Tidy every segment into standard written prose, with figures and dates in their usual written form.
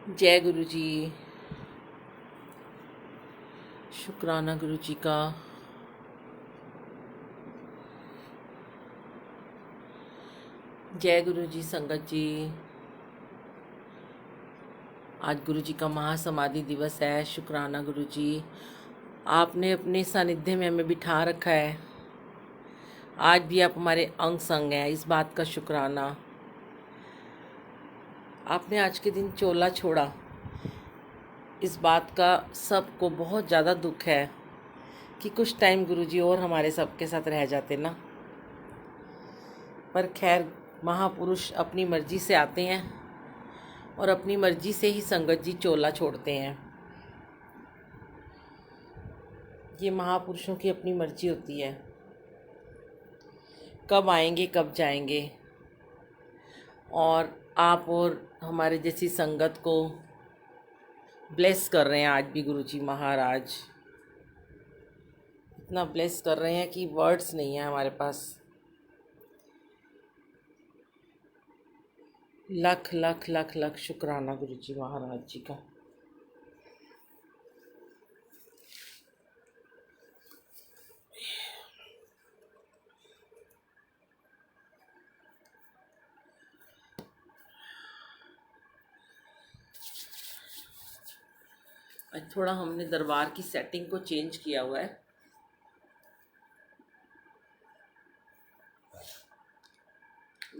जय गुरु जी। शुक्राना गुरु जी का। जय गुरु जी संगत जी। आज गुरु जी का महासमाधि दिवस है। शुक्राना गुरु जी, आपने अपने सानिध्य में हमें बिठा रखा है। आज भी आप हमारे अंग संग हैं, इस बात का शुक्राना। आपने आज के दिन चोला छोड़ा, इस बात का सबको बहुत ज़्यादा दुख है कि कुछ टाइम गुरु जी और हमारे सबके साथ रह जाते ना। पर खैर, महापुरुष अपनी मर्जी से आते हैं और अपनी मर्जी से ही संगत जी चोला छोड़ते हैं। ये महापुरुषों की अपनी मर्जी होती है, कब आएंगे कब जाएंगे। और आप और हमारे जैसी संगत को ब्लेस कर रहे हैं आज भी गुरु जी महाराज। इतना ब्लेस कर रहे हैं कि वर्ड्स नहीं है हमारे पास। लख लख लख लख शुक्राना गुरु जी महाराज जी का। आज थोड़ा हमने दरबार की सेटिंग को चेंज किया हुआ है।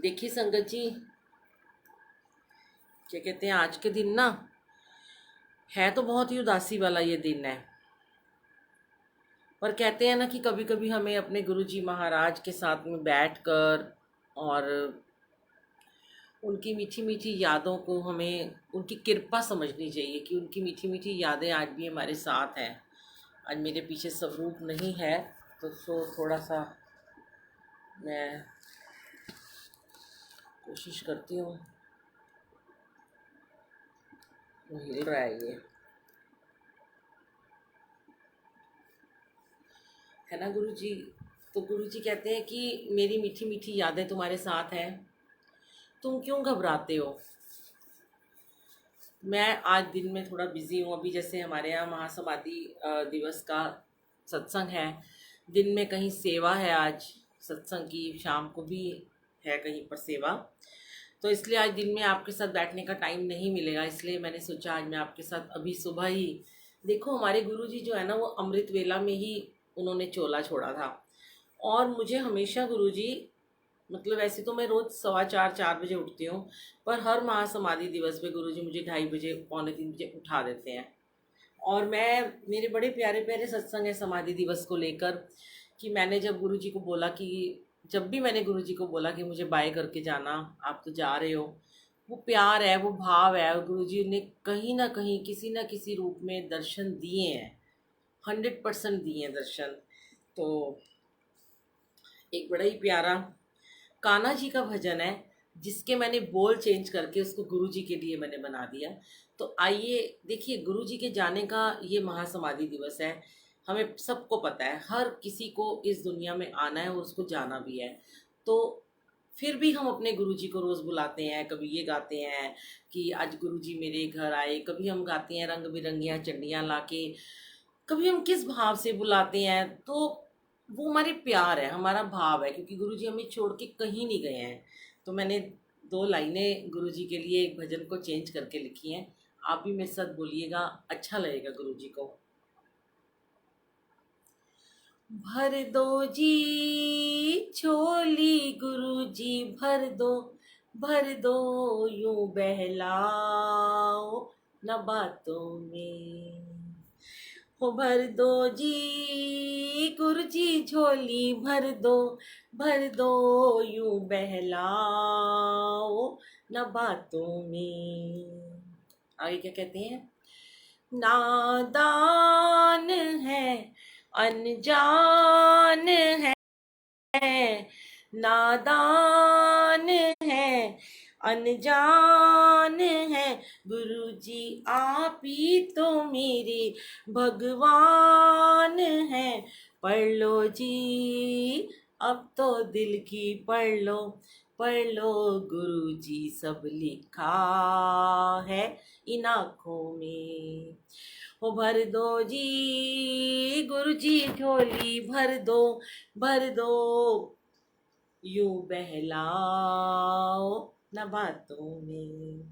देखिए संगत जी, क्या कहते हैं, आज के दिन ना है तो बहुत ही उदासी वाला ये दिन है, पर कहते हैं ना कि कभी कभी हमें अपने गुरु जी महाराज के साथ में बैठकर और उनकी मीठी मीठी यादों को, हमें उनकी कृपा समझनी चाहिए कि उनकी मीठी मीठी यादें आज भी हमारे साथ हैं। आज मेरे पीछे स्वरूप नहीं है तो थोड़ा सा मैं कोशिश करती हूँ। हिल रहा है ये, है ना गुरु जी। तो गुरु जी कहते हैं कि मेरी मीठी मीठी यादें तुम्हारे साथ हैं, तुम क्यों घबराते हो। मैं आज दिन में थोड़ा बिजी हूँ। अभी जैसे हमारे यहाँ महासमाधि दिवस का सत्संग है, दिन में कहीं सेवा है, आज सत्संग की, शाम को भी है कहीं पर सेवा, तो इसलिए आज दिन में आपके साथ बैठने का टाइम नहीं मिलेगा। इसलिए मैंने सोचा आज मैं आपके साथ अभी सुबह ही, देखो हमारे गुरु जी जो है ना, वो अमृत वेला में ही उन्होंने चोला छोड़ा था। और मुझे हमेशा गुरु जी, मतलब ऐसे तो मैं रोज़ 4:15 4 बजे उठती हूँ, पर हर महासमाधि दिवस पे गुरु जी मुझे 2:30 बजे, 2:45 बजे उठा देते हैं। और मैं, मेरे बड़े प्यारे प्यारे सत्संग है समाधि दिवस को लेकर, कि मैंने जब गुरु जी को बोला कि, जब भी मैंने गुरु जी को बोला कि मुझे बाय करके जाना, आप तो जा रहे हो, वो प्यार है, वो भाव है, और गुरु जी ने कहीं ना कहीं किसी ना किसी रूप में दर्शन दिए हैं, 100% दिए हैं दर्शन। तो एक बड़ा ही प्यारा कान्हा जी का भजन है, जिसके मैंने बोल चेंज करके उसको गुरु जी के लिए मैंने बना दिया। तो आइए देखिए, गुरु जी के जाने का ये महासमाधि दिवस है। हमें सबको पता है, हर किसी को इस दुनिया में आना है और उसको जाना भी है। तो फिर भी हम अपने गुरु जी को रोज़ बुलाते हैं। कभी ये गाते हैं कि आज गुरु जी मेरे घर आए, कभी हम गाते हैं रंग बिरंगियाँ चंडियाँ लाके, कभी हम किस भाव से बुलाते हैं। तो वो हमारे प्यार है, हमारा भाव है, क्योंकि गुरु जी हमें छोड़ के कहीं नहीं गए हैं। तो मैंने 2 लाइनें गुरु जी के लिए एक भजन को चेंज करके लिखी हैं, आप भी मेरे साथ बोलिएगा, अच्छा लगेगा गुरु जी को। भर दो जी झोली गुरु जी, भर दो यूं बहलाओ न बातों में। हो भर दो जी गुरु जी झोली, भर दो यूं बहलाओ न बातों में। आगे क्या कहते हैं, नादान है अनजान है, नादान है अनजान है, गुरु जी आप ही तो मेरे भगवान है। पढ़ लो जी अब तो दिल की पढ़ लो, पढ़ लो गुरुजी सब लिखा है इन आँखों में। ओ भर दो जी गुरुजी झोली भर दो यूं बहलाओ न बातों में।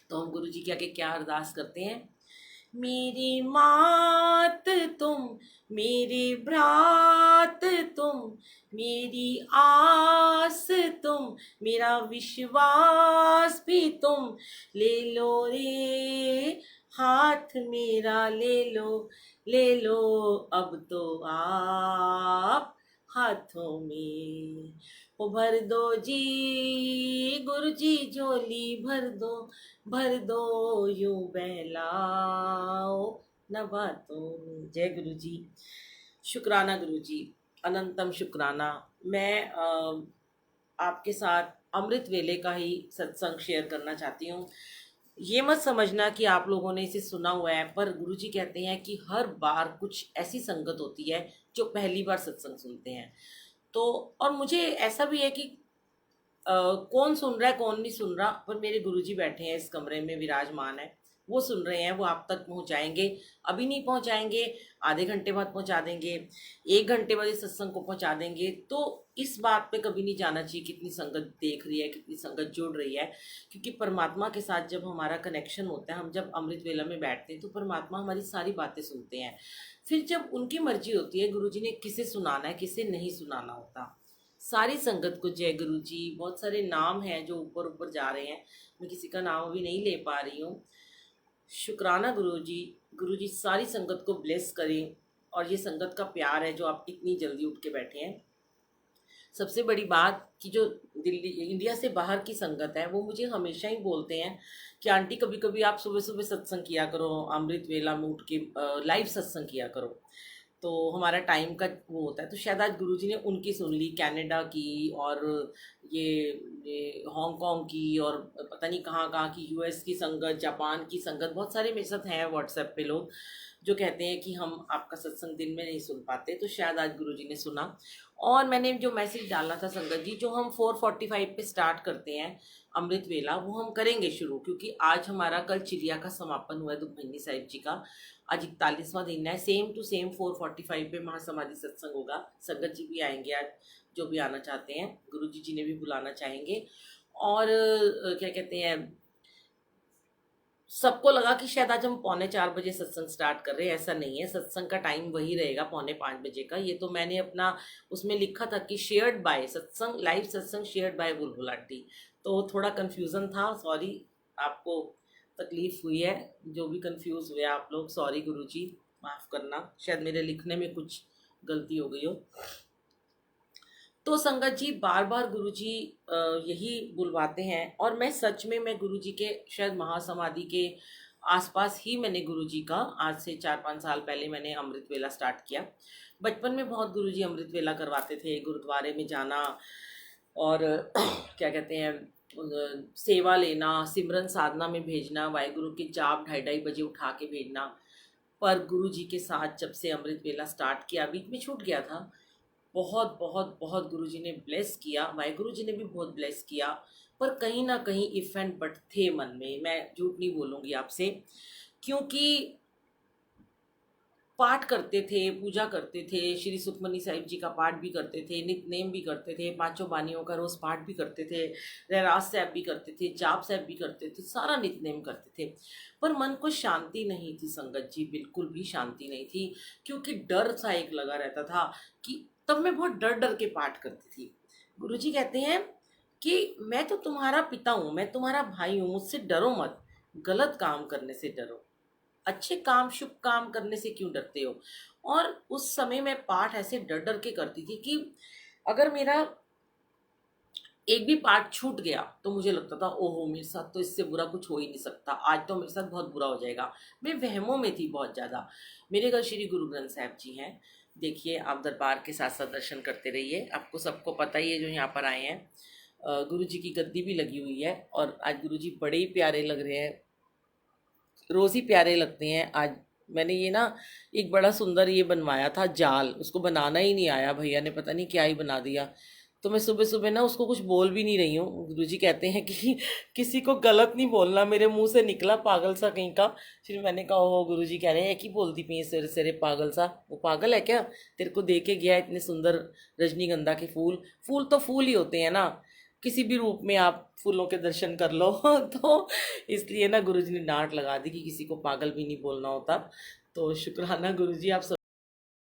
तो हम गुरु जी के आगे क्या अरदास करते हैं? मेरी मात तुम, मेरी भ्रात तुम, मेरी आस तुम, मेरा विश्वास भी तुम, ले लो रे हाथ मेरा ले लो अब तो आप हाथों में। ओ भर दो जी गुरु जी झोली भर दो यूं बहलाओ न बातों में। जय गुरु जी। शुक्राना गुरु जी, अनंतम शुक्राना। मैं आपके साथ अमृत वेले का ही सत्संग शेयर करना चाहती हूँ। ये मत समझना कि आप लोगों ने इसे सुना हुआ है, पर गुरुजी कहते हैं कि हर बार कुछ ऐसी संगत होती है जो पहली बार सत्संग सुनते हैं। तो और मुझे ऐसा भी है कि कौन सुन रहा है कौन नहीं सुन रहा, पर मेरे गुरुजी बैठे हैं इस कमरे में, विराजमान है, वो सुन रहे हैं, वो आप तक पहुंचाएंगे। अभी नहीं पहुंचाएंगे, आधे घंटे बाद पहुंचा देंगे, 1 घंटे बाद इस सत्संग को पहुंचा देंगे। तो इस बात पे कभी नहीं जाना चाहिए कितनी संगत देख रही है, कितनी संगत जुड़ रही है, क्योंकि परमात्मा के साथ जब हमारा कनेक्शन होता है, हम जब अमृत वेला में बैठते हैं तो परमात्मा हमारी सारी बातें सुनते हैं। फिर जब उनकी मर्जी होती है गुरुजी ने किसे सुनाना है किसे नहीं सुनाना होता। सारी संगत को जय गुरु जी। बहुत सारे नाम हैं जो ऊपर ऊपर जा रहे हैं, मैं किसी का नाम अभी नहीं ले पा रही हूँ। शुक्राना गुरु जी सारी संगत को ब्लेस करें। और ये संगत का प्यार है जो आप इतनी जल्दी उठ के बैठे हैं। सबसे बड़ी बात कि जो दिल्ली इंडिया से बाहर की संगत है वो मुझे हमेशा ही बोलते हैं कि आंटी कभी कभी आप सुबह सुबह सत्संग किया करो, अमृत वेला में उठ के लाइव सत्संग किया करो। तो हमारा टाइम का वो होता है। तो शायद आज गुरुजी ने उनकी सुन ली, कनाडा की और ये हांगकांग की और पता नहीं कहाँ कहाँ की, यूएस की संगत, जापान की संगत, बहुत सारे मेरे साथ हैं व्हाट्सएप पे लोग जो कहते हैं कि हम आपका सत्संग दिन में नहीं सुन पाते। तो शायद आज गुरुजी ने सुना। और मैंने जो मैसेज डाला था संगत जी, जो हम 4:45 पे स्टार्ट करते हैं अमृत वेला, वो हम करेंगे शुरू, क्योंकि आज हमारा कल चिड़िया का समापन हुआ है दुखभंजनी साहिब जी का। आज 41वां दिन है। सेम टू सेम 4:45 पे महासमाधि सत्संग होगा। संगत जी भी आएंगे आज, जो भी आना चाहते हैं, गुरु जी ने भी बुलाना चाहेंगे। और क्या कहते हैं, सबको लगा कि शायद आज हम 4:45 सत्संग स्टार्ट कर रहे हैं। ऐसा नहीं है, सत्संग का टाइम वही रहेगा 4:45 का। ये तो मैंने अपना उसमें लिखा था कि शेयर्ड बाय सत्संग, लाइव सत्संग शेयर्ड बाय बुलबुल आंटी। तो थोड़ा कंफ्यूजन था, सॉरी आपको तकलीफ हुई है, जो भी कंफ्यूज हुए आप लोग, सॉरी गुरुजी, माफ़ करना, शायद मेरे लिखने में कुछ गलती हो गई हो। तो संगत जी बार बार गुरुजी यही बुलवाते हैं। और मैं सच में, मैं गुरुजी के शायद महासमाधि के आसपास ही मैंने गुरुजी का, आज से 4-5 साल पहले मैंने अमृत वेला स्टार्ट किया। बचपन में बहुत गुरुजी अमृत वेला करवाते थे, गुरुद्वारे में जाना और क्या कहते हैं, सेवा लेना, सिमरन साधना में भेजना, वाहिगुरु के जाप 2:30-2:30 बजे उठा के भेजना। पर गुरुजी के साथ जब से अमृत वेला स्टार्ट किया, बीच में छूट गया था, बहुत बहुत बहुत गुरुजी ने ब्लेस किया, वाहिगुरु जी ने भी बहुत ब्लेस किया। पर कहीं ना कहीं इफ एंड बट थे मन में, मैं झूठ नहीं बोलूँगी आपसे, क्योंकि पाठ करते थे, पूजा करते थे, श्री सुखमनी साहिब जी का पाठ भी करते थे, नित्यनेम भी करते थे, पांचों बानियों का रोज़ पाठ भी करते थे, रहरास साहब भी करते थे, जाप साहब भी करते थे, सारा नित्यनेम करते थे। पर मन को शांति नहीं थी संगत जी, बिल्कुल भी शांति नहीं थी, क्योंकि डर सा एक लगा रहता था कि तब मैं बहुत डर डर के पाठ करती थी। गुरुजी कहते हैं कि मैं तो तुम्हारा पिता हूँ, मैं तुम्हारा भाई हूँ, मुझसे डरो मत, गलत काम करने से डरो, अच्छे काम शुभ काम करने से क्यों डरते हो। और उस समय मैं पाठ ऐसे डर डर के करती थी कि अगर मेरा एक भी पाठ छूट गया तो मुझे लगता था ओहो मेरे साथ तो इससे बुरा कुछ हो ही नहीं सकता, आज तो मेरे साथ बहुत बुरा हो जाएगा। मैं वहमों में थी बहुत ज़्यादा। मेरे घर श्री गुरु ग्रंथ साहब जी हैं, देखिए आप दरबार के साथ साथ दर्शन करते रहिए, आपको सबको पता ही है जो यहाँ पर आए हैं। गुरु जी की गद्दी भी लगी हुई है और आज गुरु जी बड़े ही प्यारे लग रहे हैं, रोज़ ही प्यारे लगते हैं। आज मैंने ये ना एक बड़ा सुंदर ये बनवाया था जाल, उसको बनाना ही नहीं आया, भैया ने पता नहीं क्या ही बना दिया। तो मैं सुबह सुबह ना उसको कुछ बोल भी नहीं रही हूँ। गुरुजी कहते हैं कि किसी को गलत नहीं बोलना, मेरे मुंह से निकला पागल सा कहीं का। फिर मैंने कहा ओहो, गुरुजी कह रहे हैं कि बोलती पी सवेरे सवेरे पागल सा, वो पागल है क्या? तेरे को दे के गया इतने सुंदर रजनीगंधा के फूल। फूल तो फूल ही होते हैं ना, किसी भी रूप में आप फूलों के दर्शन कर लो तो इसलिए ना गुरुजी ने डांट लगा दी कि किसी को पागल भी नहीं बोलना होता। तो शुक्राना गुरुजी, आप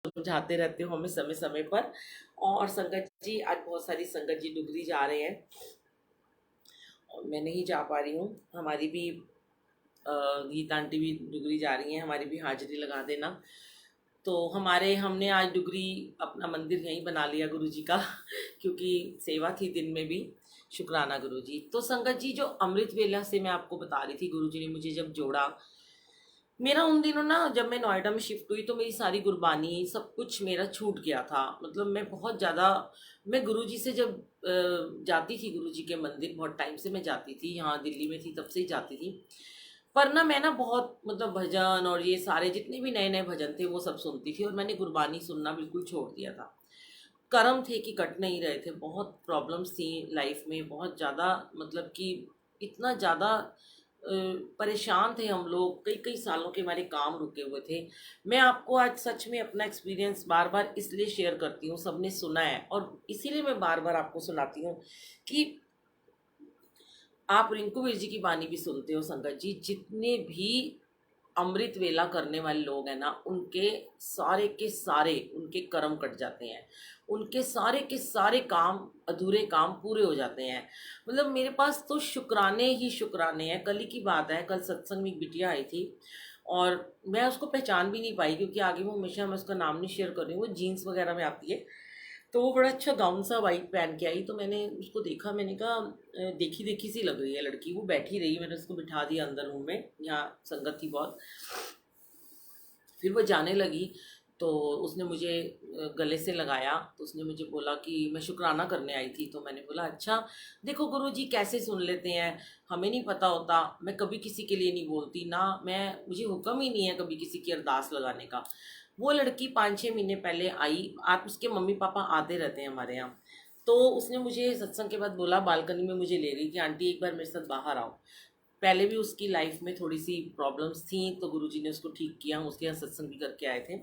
समझाते रहते हो हमें समय समय पर। और संगत जी, आज बहुत सारी संगत जी डुगरी जा रहे हैं और मैं नहीं जा पा रही हूँ। हमारी भी गीता आंटी भी डुगरी जा रही हैं, हमारी भी हाजिरी लगा देना। तो हमने आज डुगरी अपना मंदिर यहीं बना लिया गुरु जी का क्योंकि सेवा थी दिन में भी। शुक्राना गुरु जी। तो संगत जी, जो अमृत वेला से मैं आपको बता रही थी, गुरु जी ने मुझे जब जोड़ा, मेरा उन दिनों ना, जब मैं नोएडा में शिफ्ट हुई तो मेरी सारी गुरबानी सब कुछ मेरा छूट गया था। मतलब मैं बहुत ज़्यादा, मैं गुरुजी से जब जाती थी, गुरुजी के मंदिर बहुत टाइम से मैं जाती थी, यहाँ दिल्ली में थी तब से ही जाती थी। पर ना मैं ना बहुत, मतलब भजन और ये सारे जितने भी नए नए भजन थे वो सब सुनती थी, और मैंने गुरबानी सुनना बिल्कुल छोड़ दिया था। कर्म थे कि कट नहीं रहे थे, बहुत प्रॉब्लम्स थी लाइफ में, बहुत ज़्यादा, मतलब कि इतना ज़्यादा परेशान थे हम लोग। कई कई सालों के हमारे काम रुके हुए थे। मैं आपको आज सच में अपना एक्सपीरियंस बार बार इसलिए शेयर करती हूँ, सबने सुना है और इसीलिए मैं बार बार आपको सुनाती हूँ कि आप रिंकू वीर जी की वाणी भी सुनते हो संगत जी। जितने भी अमृत वेला करने वाले लोग हैं ना, उनके सारे के सारे उनके कर्म कट जाते हैं, उनके सारे के सारे काम, अधूरे काम पूरे हो जाते हैं। मतलब मेरे पास तो शुक्राने ही शुक्राने हैं। कल ही की बात है, कल सत्संग में एक बिटिया आई थी और मैं उसको पहचान भी नहीं पाई, क्योंकि आगे वो हमेशा, मैं उसका नाम नहीं शेयर कर रही हूँ, वो जीन्स वगैरह में आती है। तो वो बड़ा अच्छा गाउन सा वाइट पहन के आई, तो मैंने उसको देखा, मैंने कहा देखी देखी सी लग रही है लड़की। वो बैठी रही, मैंने उसको बिठा दिया अंदर रूम में, यहाँ संगत थी बहुत। फिर वो जाने लगी तो उसने मुझे गले से लगाया, तो उसने मुझे बोला कि मैं शुक्राना करने आई थी। तो मैंने बोला अच्छा, देखो गुरु जी कैसे सुन लेते हैं, हमें नहीं पता होता। मैं कभी किसी के लिए नहीं बोलती ना, मुझे हुक्म ही नहीं है कभी किसी की अरदास लगाने का। वो लड़की 5-6 महीने पहले आई, आप उसके मम्मी पापा आते रहते हैं हमारे यहाँ। तो उसने मुझे सत्संग के बाद बोला, बालकनी में मुझे ले गई कि आंटी एक बार मेरे साथ बाहर आओ। पहले भी उसकी लाइफ में थोड़ी सी प्रॉब्लम्स थी, तो गुरुजी ने उसको ठीक किया, हम उसके यहाँ सत्संग भी करके आए थे।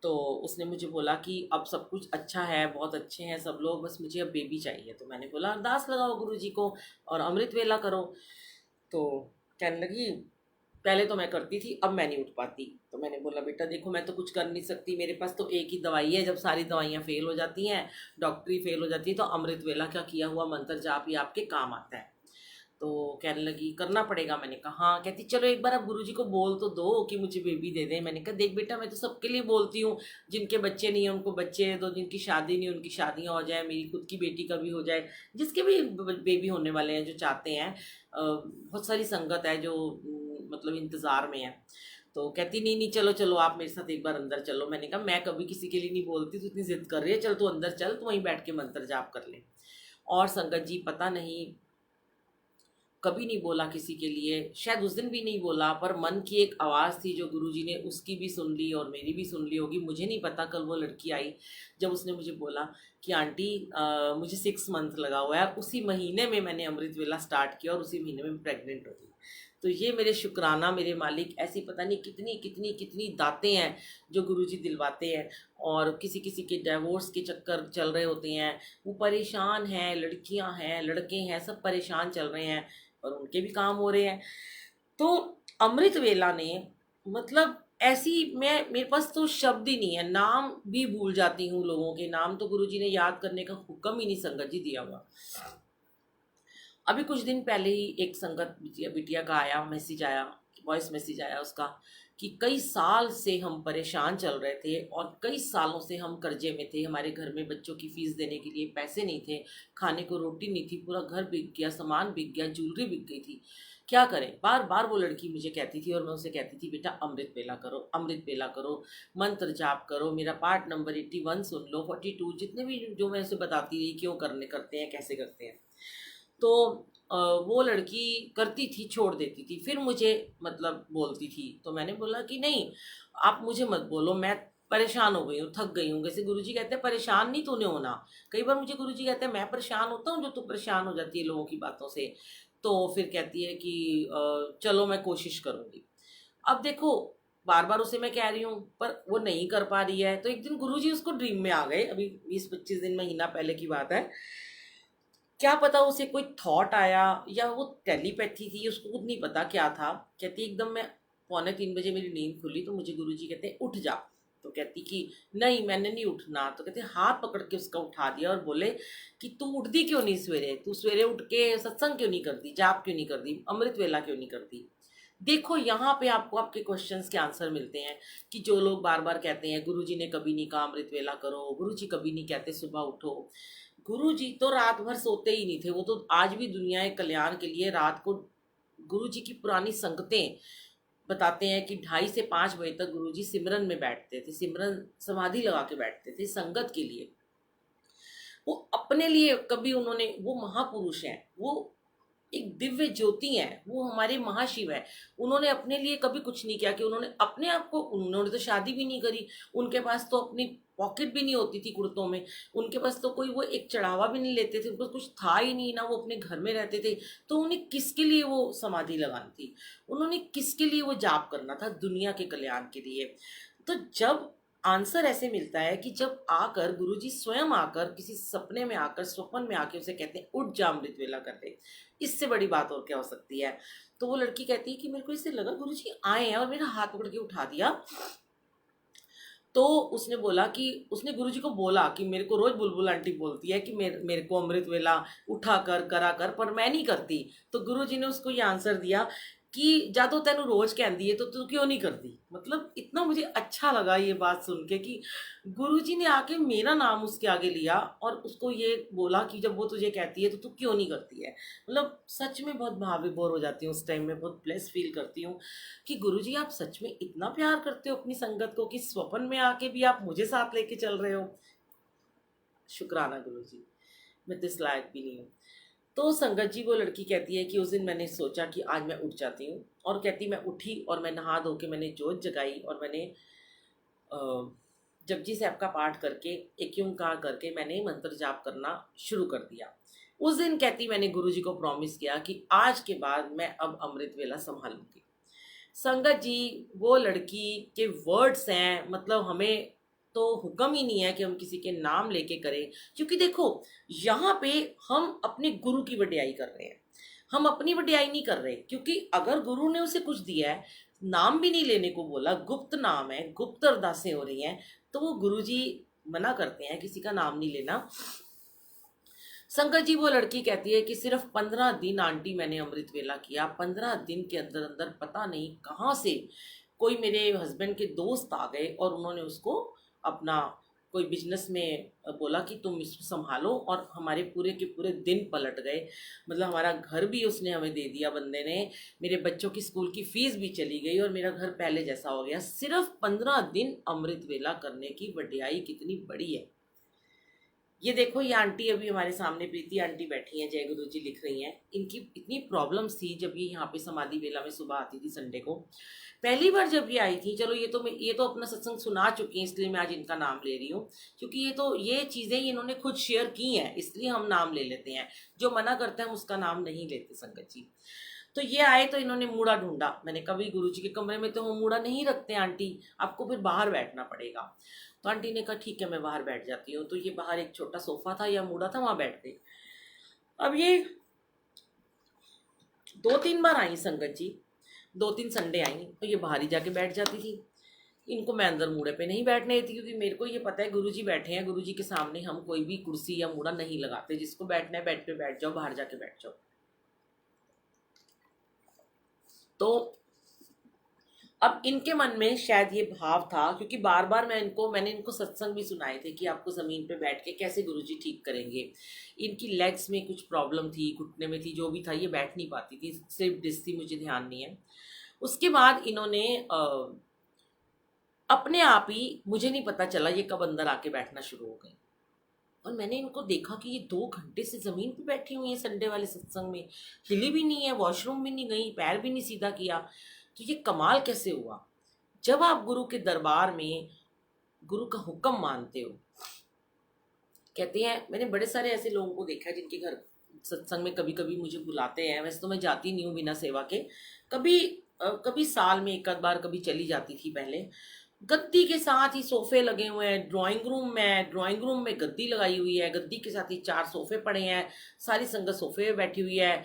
तो उसने मुझे बोला कि अब सब कुछ अच्छा है, बहुत अच्छे हैं सब लोग, बस मुझे अब बेबी चाहिए। तो मैंने बोला अरदास लगाओ गुरुजी को और अमृत वेला करो। तो कहने लगी पहले तो मैं करती थी, अब मैं नहीं उठ पाती। तो मैंने बोला बेटा देखो, मैं तो कुछ कर नहीं सकती, मेरे पास तो एक ही दवाई है, जब सारी दवाइयाँ फेल हो जाती हैं, डॉक्टरी फेल हो जाती है, तो अमृत वेला का किया हुआ मंत्र जाप ही आपके काम आता है। तो कहने लगी करना पड़ेगा। मैंने कहा हाँ। कहती चलो एक बार आप गुरुजी को बोल तो दो कि मुझे बेबी दे दें। मैंने कहा देख बेटा, मैं तो सबके लिए बोलती हूँ, जिनके बच्चे नहीं हैं उनको बच्चे दो, जिनकी शादी नहीं उनकी शादियाँ हो जाए, मेरी खुद की बेटी का भी हो जाए, जिसके भी बेबी होने वाले हैं जो चाहते हैं। बहुत सारी संगत है जो मतलब इंतज़ार में है। तो कहती नहीं नहीं, चलो चलो आप मेरे साथ एक बार अंदर चलो। मैंने कहा मैं कभी किसी के लिए नहीं बोलती, तू इतनी जिद कर रही है, चल तू अंदर चल, तू वहीं बैठ के मंत्र जाप कर ले। और संगत जी पता नहीं, कभी नहीं बोला किसी के लिए, शायद उस दिन भी नहीं बोला, पर मन की एक आवाज़ थी जो गुरुजी ने उसकी भी सुन ली और मेरी भी सुन ली होगी, मुझे नहीं पता। कल वो लड़की आई, जब उसने मुझे बोला कि आंटी मुझे 6 मंथ लगा हुआ है, उसी महीने में मैंने अमृत वेला स्टार्ट किया और उसी महीने में प्रेग्नेंट हो गई। तो ये मेरे शुक्राना, मेरे मालिक, ऐसी पता नहीं कितनी कितनी कितनी दातें हैं जो गुरुजी दिलवाते हैं। और किसी किसी के डिवोर्स के चक्कर चल रहे होते हैं, वो परेशान हैं, लड़कियां हैं लड़के हैं, सब परेशान चल रहे हैं और उनके भी काम हो रहे हैं। तो अमृत वेला ने, मतलब ऐसी, मैं, मेरे पास तो शब्द ही नहीं है, नाम भी भूल जाती हूँ लोगों के नाम, तो गुरुजी ने याद करने का हुक्म ही नहीं संगत जी दिया हुआ। अभी कुछ दिन पहले ही एक संगत बिटिया बिटिया का आया मैसेज, आया वॉइस मैसेज आया उसका, कि कई साल से हम परेशान चल रहे थे और कई सालों से हम कर्जे में थे, हमारे घर में बच्चों की फीस देने के लिए पैसे नहीं थे, खाने को रोटी नहीं थी, पूरा घर बिक गया, सामान बिक गया, ज्वेलरी बिक गई थी, क्या करें। बार बार वो लड़की मुझे कहती थी और मैं उसे कहती थी बेटा अमृत वेला करो, अमृत वेला करो, मंत्र जाप करो, मेरा पार्ट नंबर 81 सुन लो, 42, जितने भी जो मैं उसे बताती रही क्यों करने करते हैं कैसे करते हैं। तो वो लड़की करती थी, छोड़ देती थी, फिर मुझे मतलब बोलती थी। तो मैंने बोला कि नहीं, आप मुझे मत बोलो, मैं परेशान हो गई हूँ, थक गई हूँ। जैसे गुरुजी कहते हैं परेशान नहीं तूने होना। कई बार मुझे गुरुजी कहते हैं मैं परेशान होता हूँ जो तू परेशान हो जाती है लोगों की बातों से। तो फिर कहती है कि चलो मैं कोशिश करूँगी। अब देखो बार बार उसे मैं कह रही हूँ पर वो नहीं कर पा रही है। तो एक दिन गुरुजी उसको ड्रीम में आ गए, अभी 20-25 दिन महीना पहले की बात है। क्या पता उसे कोई थॉट आया या वो टेलीपैथी थी, उसको खुद नहीं पता क्या था। कहती एकदम मैं 2:45 बजे मेरी नींद खुली तो मुझे गुरुजी कहते हैं उठ जा। तो कहती कि नहीं मैंने नहीं उठना। तो कहते हाथ पकड़ के उसका उठा दिया और बोले कि तू उठती क्यों नहीं सवेरे, तू सवेरे उठ के सत्संग क्यों नहीं करती, जाप क्यों नहीं करती, अमृत वेला क्यों नहीं करती। देखो यहाँ पे आपको आपके क्वेश्चंस के आंसर मिलते हैं कि जो लोग बार बार कहते हैं गुरुजी ने कभी नहीं कहा अमृत वेला करो, गुरुजी कभी नहीं कहते सुबह उठो। गुरुजी तो रात भर सोते ही नहीं थे, वो तो आज भी दुनिया के कल्याण के लिए रात को गुरुजी की पुरानी संगतें बताते हैं कि 2:30 से 5 बजे तक गुरुजी सिमरन में बैठते थे, सिमरन समाधि लगा के बैठते थे संगत के लिए। वो अपने लिए कभी उन्होंने, वो महापुरुष हैं, वो एक दिव्य ज्योति है, वो हमारे महाशिव है। उन्होंने अपने लिए कभी कुछ नहीं किया कि उन्होंने अपने आप को, उन्होंने तो शादी भी नहीं करी, उनके पास तो अपनी पॉकेट भी नहीं होती थी कुर्तों में, उनके पास तो कोई वो एक चढ़ावा भी नहीं लेते थे, उनको कुछ था ही नहीं ना, वो अपने घर में रहते थे। तो उन्हें किसके लिए वो समाधि लगानी थी, उन्होंने किसके लिए वो जाप करना था, दुनिया के कल्याण के लिए। तो जब आंसर ऐसे मिलता है कि जब आकर गुरुजी स्वयं आकर किसी सपने में आकर स्वप्न में आके उसे कहते हैं उठ जा अमृत वेला कर दे, इससे बड़ी बात और क्या हो सकती है। तो वो लड़की कहती है कि मेरे को इससे लगा गुरुजी आए हैं और मेरा हाथ पकड़ के उठा दिया। तो उसने बोला कि उसने गुरुजी को बोला कि मेरे को रोज बुलबुल आंटी बोलती है कि मेरे को अमृत वेला उठा कर करा कर, पर मैं नहीं करती। तो गुरुजी ने उसको ये आंसर दिया कि जादू तेनू रोज कहती है तो तू क्यों नहीं करती। मतलब इतना मुझे अच्छा लगा ये बात सुन के कि गुरुजी ने आके मेरा नाम उसके आगे लिया और उसको ये बोला कि जब वो तुझे कहती है तो तू क्यों नहीं करती है। मतलब सच में बहुत भाव विभोर हो जाती हूँ उस टाइम में, बहुत ब्लेस फील करती हूँ कि गुरुजी आप सच में इतना प्यार करते हो अपनी संगत को कि स्वप्न में आके भी आप मुझे साथ लेके चल रहे हो। शुक्राना गुरुजी, मैं तो इस लायक भी नहीं हूँ। तो संगत जी वो लड़की कहती है कि उस दिन मैंने सोचा कि आज मैं उठ जाती हूँ, और कहती मैं उठी और मैं नहा धो के मैंने जोत जगाई और मैंने जपजी साहब का पाठ करके एक ओंकार करके मैंने मंत्र जाप करना शुरू कर दिया। उस दिन कहती मैंने गुरुजी को प्रॉमिस किया कि आज के बाद मैं अब अमृत वेला संभालूंगी। संगत जी वो लड़की के वर्ड्स हैं, मतलब हमें तो हुक्म ही नहीं है कि हम किसी के नाम लेके करें, क्योंकि देखो यहाँ पे हम अपने गुरु की वड्याई कर रहे हैं, हम अपनी वड्याई नहीं कर रहे। क्योंकि अगर गुरु ने उसे कुछ दिया है, नाम भी नहीं लेने को बोला, गुप्त नाम है, गुप्त अरदासें हो रही हैं, तो वो गुरु जी मना करते हैं किसी का नाम नहीं लेना। संगत जी वो लड़की कहती है कि सिर्फ 15 दिन आंटी मैंने अमृत वेला किया, 15 दिन के अंदर अंदर पता नहीं कहाँ से कोई मेरे हस्बैंड के दोस्त आ गए और उन्होंने उसको अपना कोई बिजनेस में बोला कि तुम इसको संभालो, और हमारे पूरे के पूरे दिन पलट गए। मतलब हमारा घर भी उसने हमें दे दिया बंदे ने, मेरे बच्चों की स्कूल की फीस भी चली गई और मेरा घर पहले जैसा हो गया। सिर्फ 15 दिन अमृत वेला करने की वड्याई कितनी बड़ी है। ये देखो ये आंटी अभी हमारे सामने प्रीति आंटी बैठी हैं, जय गुरु जी लिख रही हैं। इनकी इतनी प्रॉब्लम्स थी जब ये यहाँ पे समाधि वेला में सुबह आती थी संडे को। पहली बार जब ये आई थी, चलो ये तो अपना सत्संग सुना चुकी हैं इसलिए मैं आज इनका नाम ले रही हूँ, क्योंकि ये चीज़ें इन्होंने खुद शेयर की हैं इसलिए हम नाम ले लेते हैं। जो मना करते हैं हम उसका नाम नहीं लेते संगत जी। तो ये आए तो इन्होंने मूड़ा ढूंढा। मैंने कभी गुरुजी के कमरे में तो हम मूड़ा नहीं रखते आंटी, आपको फिर बाहर बैठना पड़ेगा। तो आंटी ने कहा ठीक है मैं बाहर बैठ जाती हूँ। तो ये बाहर एक छोटा सोफा था या मूड़ा था, वहां बैठ गई। अब ये 2-3 बार आई संगत जी, 2-3 संडे आई तो ये बाहर ही जाके बैठ जाती थी। इनको मैं अंदर मूड़े पे नहीं बैठने देती, क्योंकि मेरे को ये पता है गुरुजी बैठे हैं, गुरुजी के सामने हम कोई भी कुर्सी या मूड़ा नहीं लगाते। जिसको बैठना है बेड पे बैठ जाओ, बाहर जाके बैठ जाओ। तो अब इनके मन में शायद ये भाव था, क्योंकि बार बार मैंने इनको सत्संग भी सुनाए थे कि आपको ज़मीन पे बैठ के कैसे गुरुजी ठीक करेंगे। इनकी लेग्स में कुछ प्रॉब्लम थी, घुटने में थी, जो भी था, ये बैठ नहीं पाती थी, सिर्फ डिस्क थी, मुझे ध्यान नहीं है। उसके बाद इन्होंने अपने आप ही, मुझे नहीं पता चला ये कब अंदर आके बैठना शुरू हो गई। और मैंने इनको देखा कि ये 2 घंटे से ज़मीन पे बैठी हुई है संडे वाले सत्संग में, हिली भी नहीं है, वॉशरूम भी नहीं गई, पैर भी नहीं सीधा किया। तो ये कमाल कैसे हुआ। जब आप गुरु के दरबार में गुरु का हुक्म मानते हो। कहते हैं मैंने बड़े सारे ऐसे लोगों को देखा है जिनके घर सत्संग में कभी कभी मुझे बुलाते हैं, वैसे तो मैं जाती नहीं हूँ बिना सेवा के, कभी कभी साल में एक आध बार कभी चली जाती थी पहले। गद्दी के साथ ही सोफे लगे हुए हैं, ड्राइंग रूम में गद्दी लगाई हुई है, गद्दी के साथ ही 4 सोफे पड़े हैं, सारी संगत सोफे पे बैठी हुई है।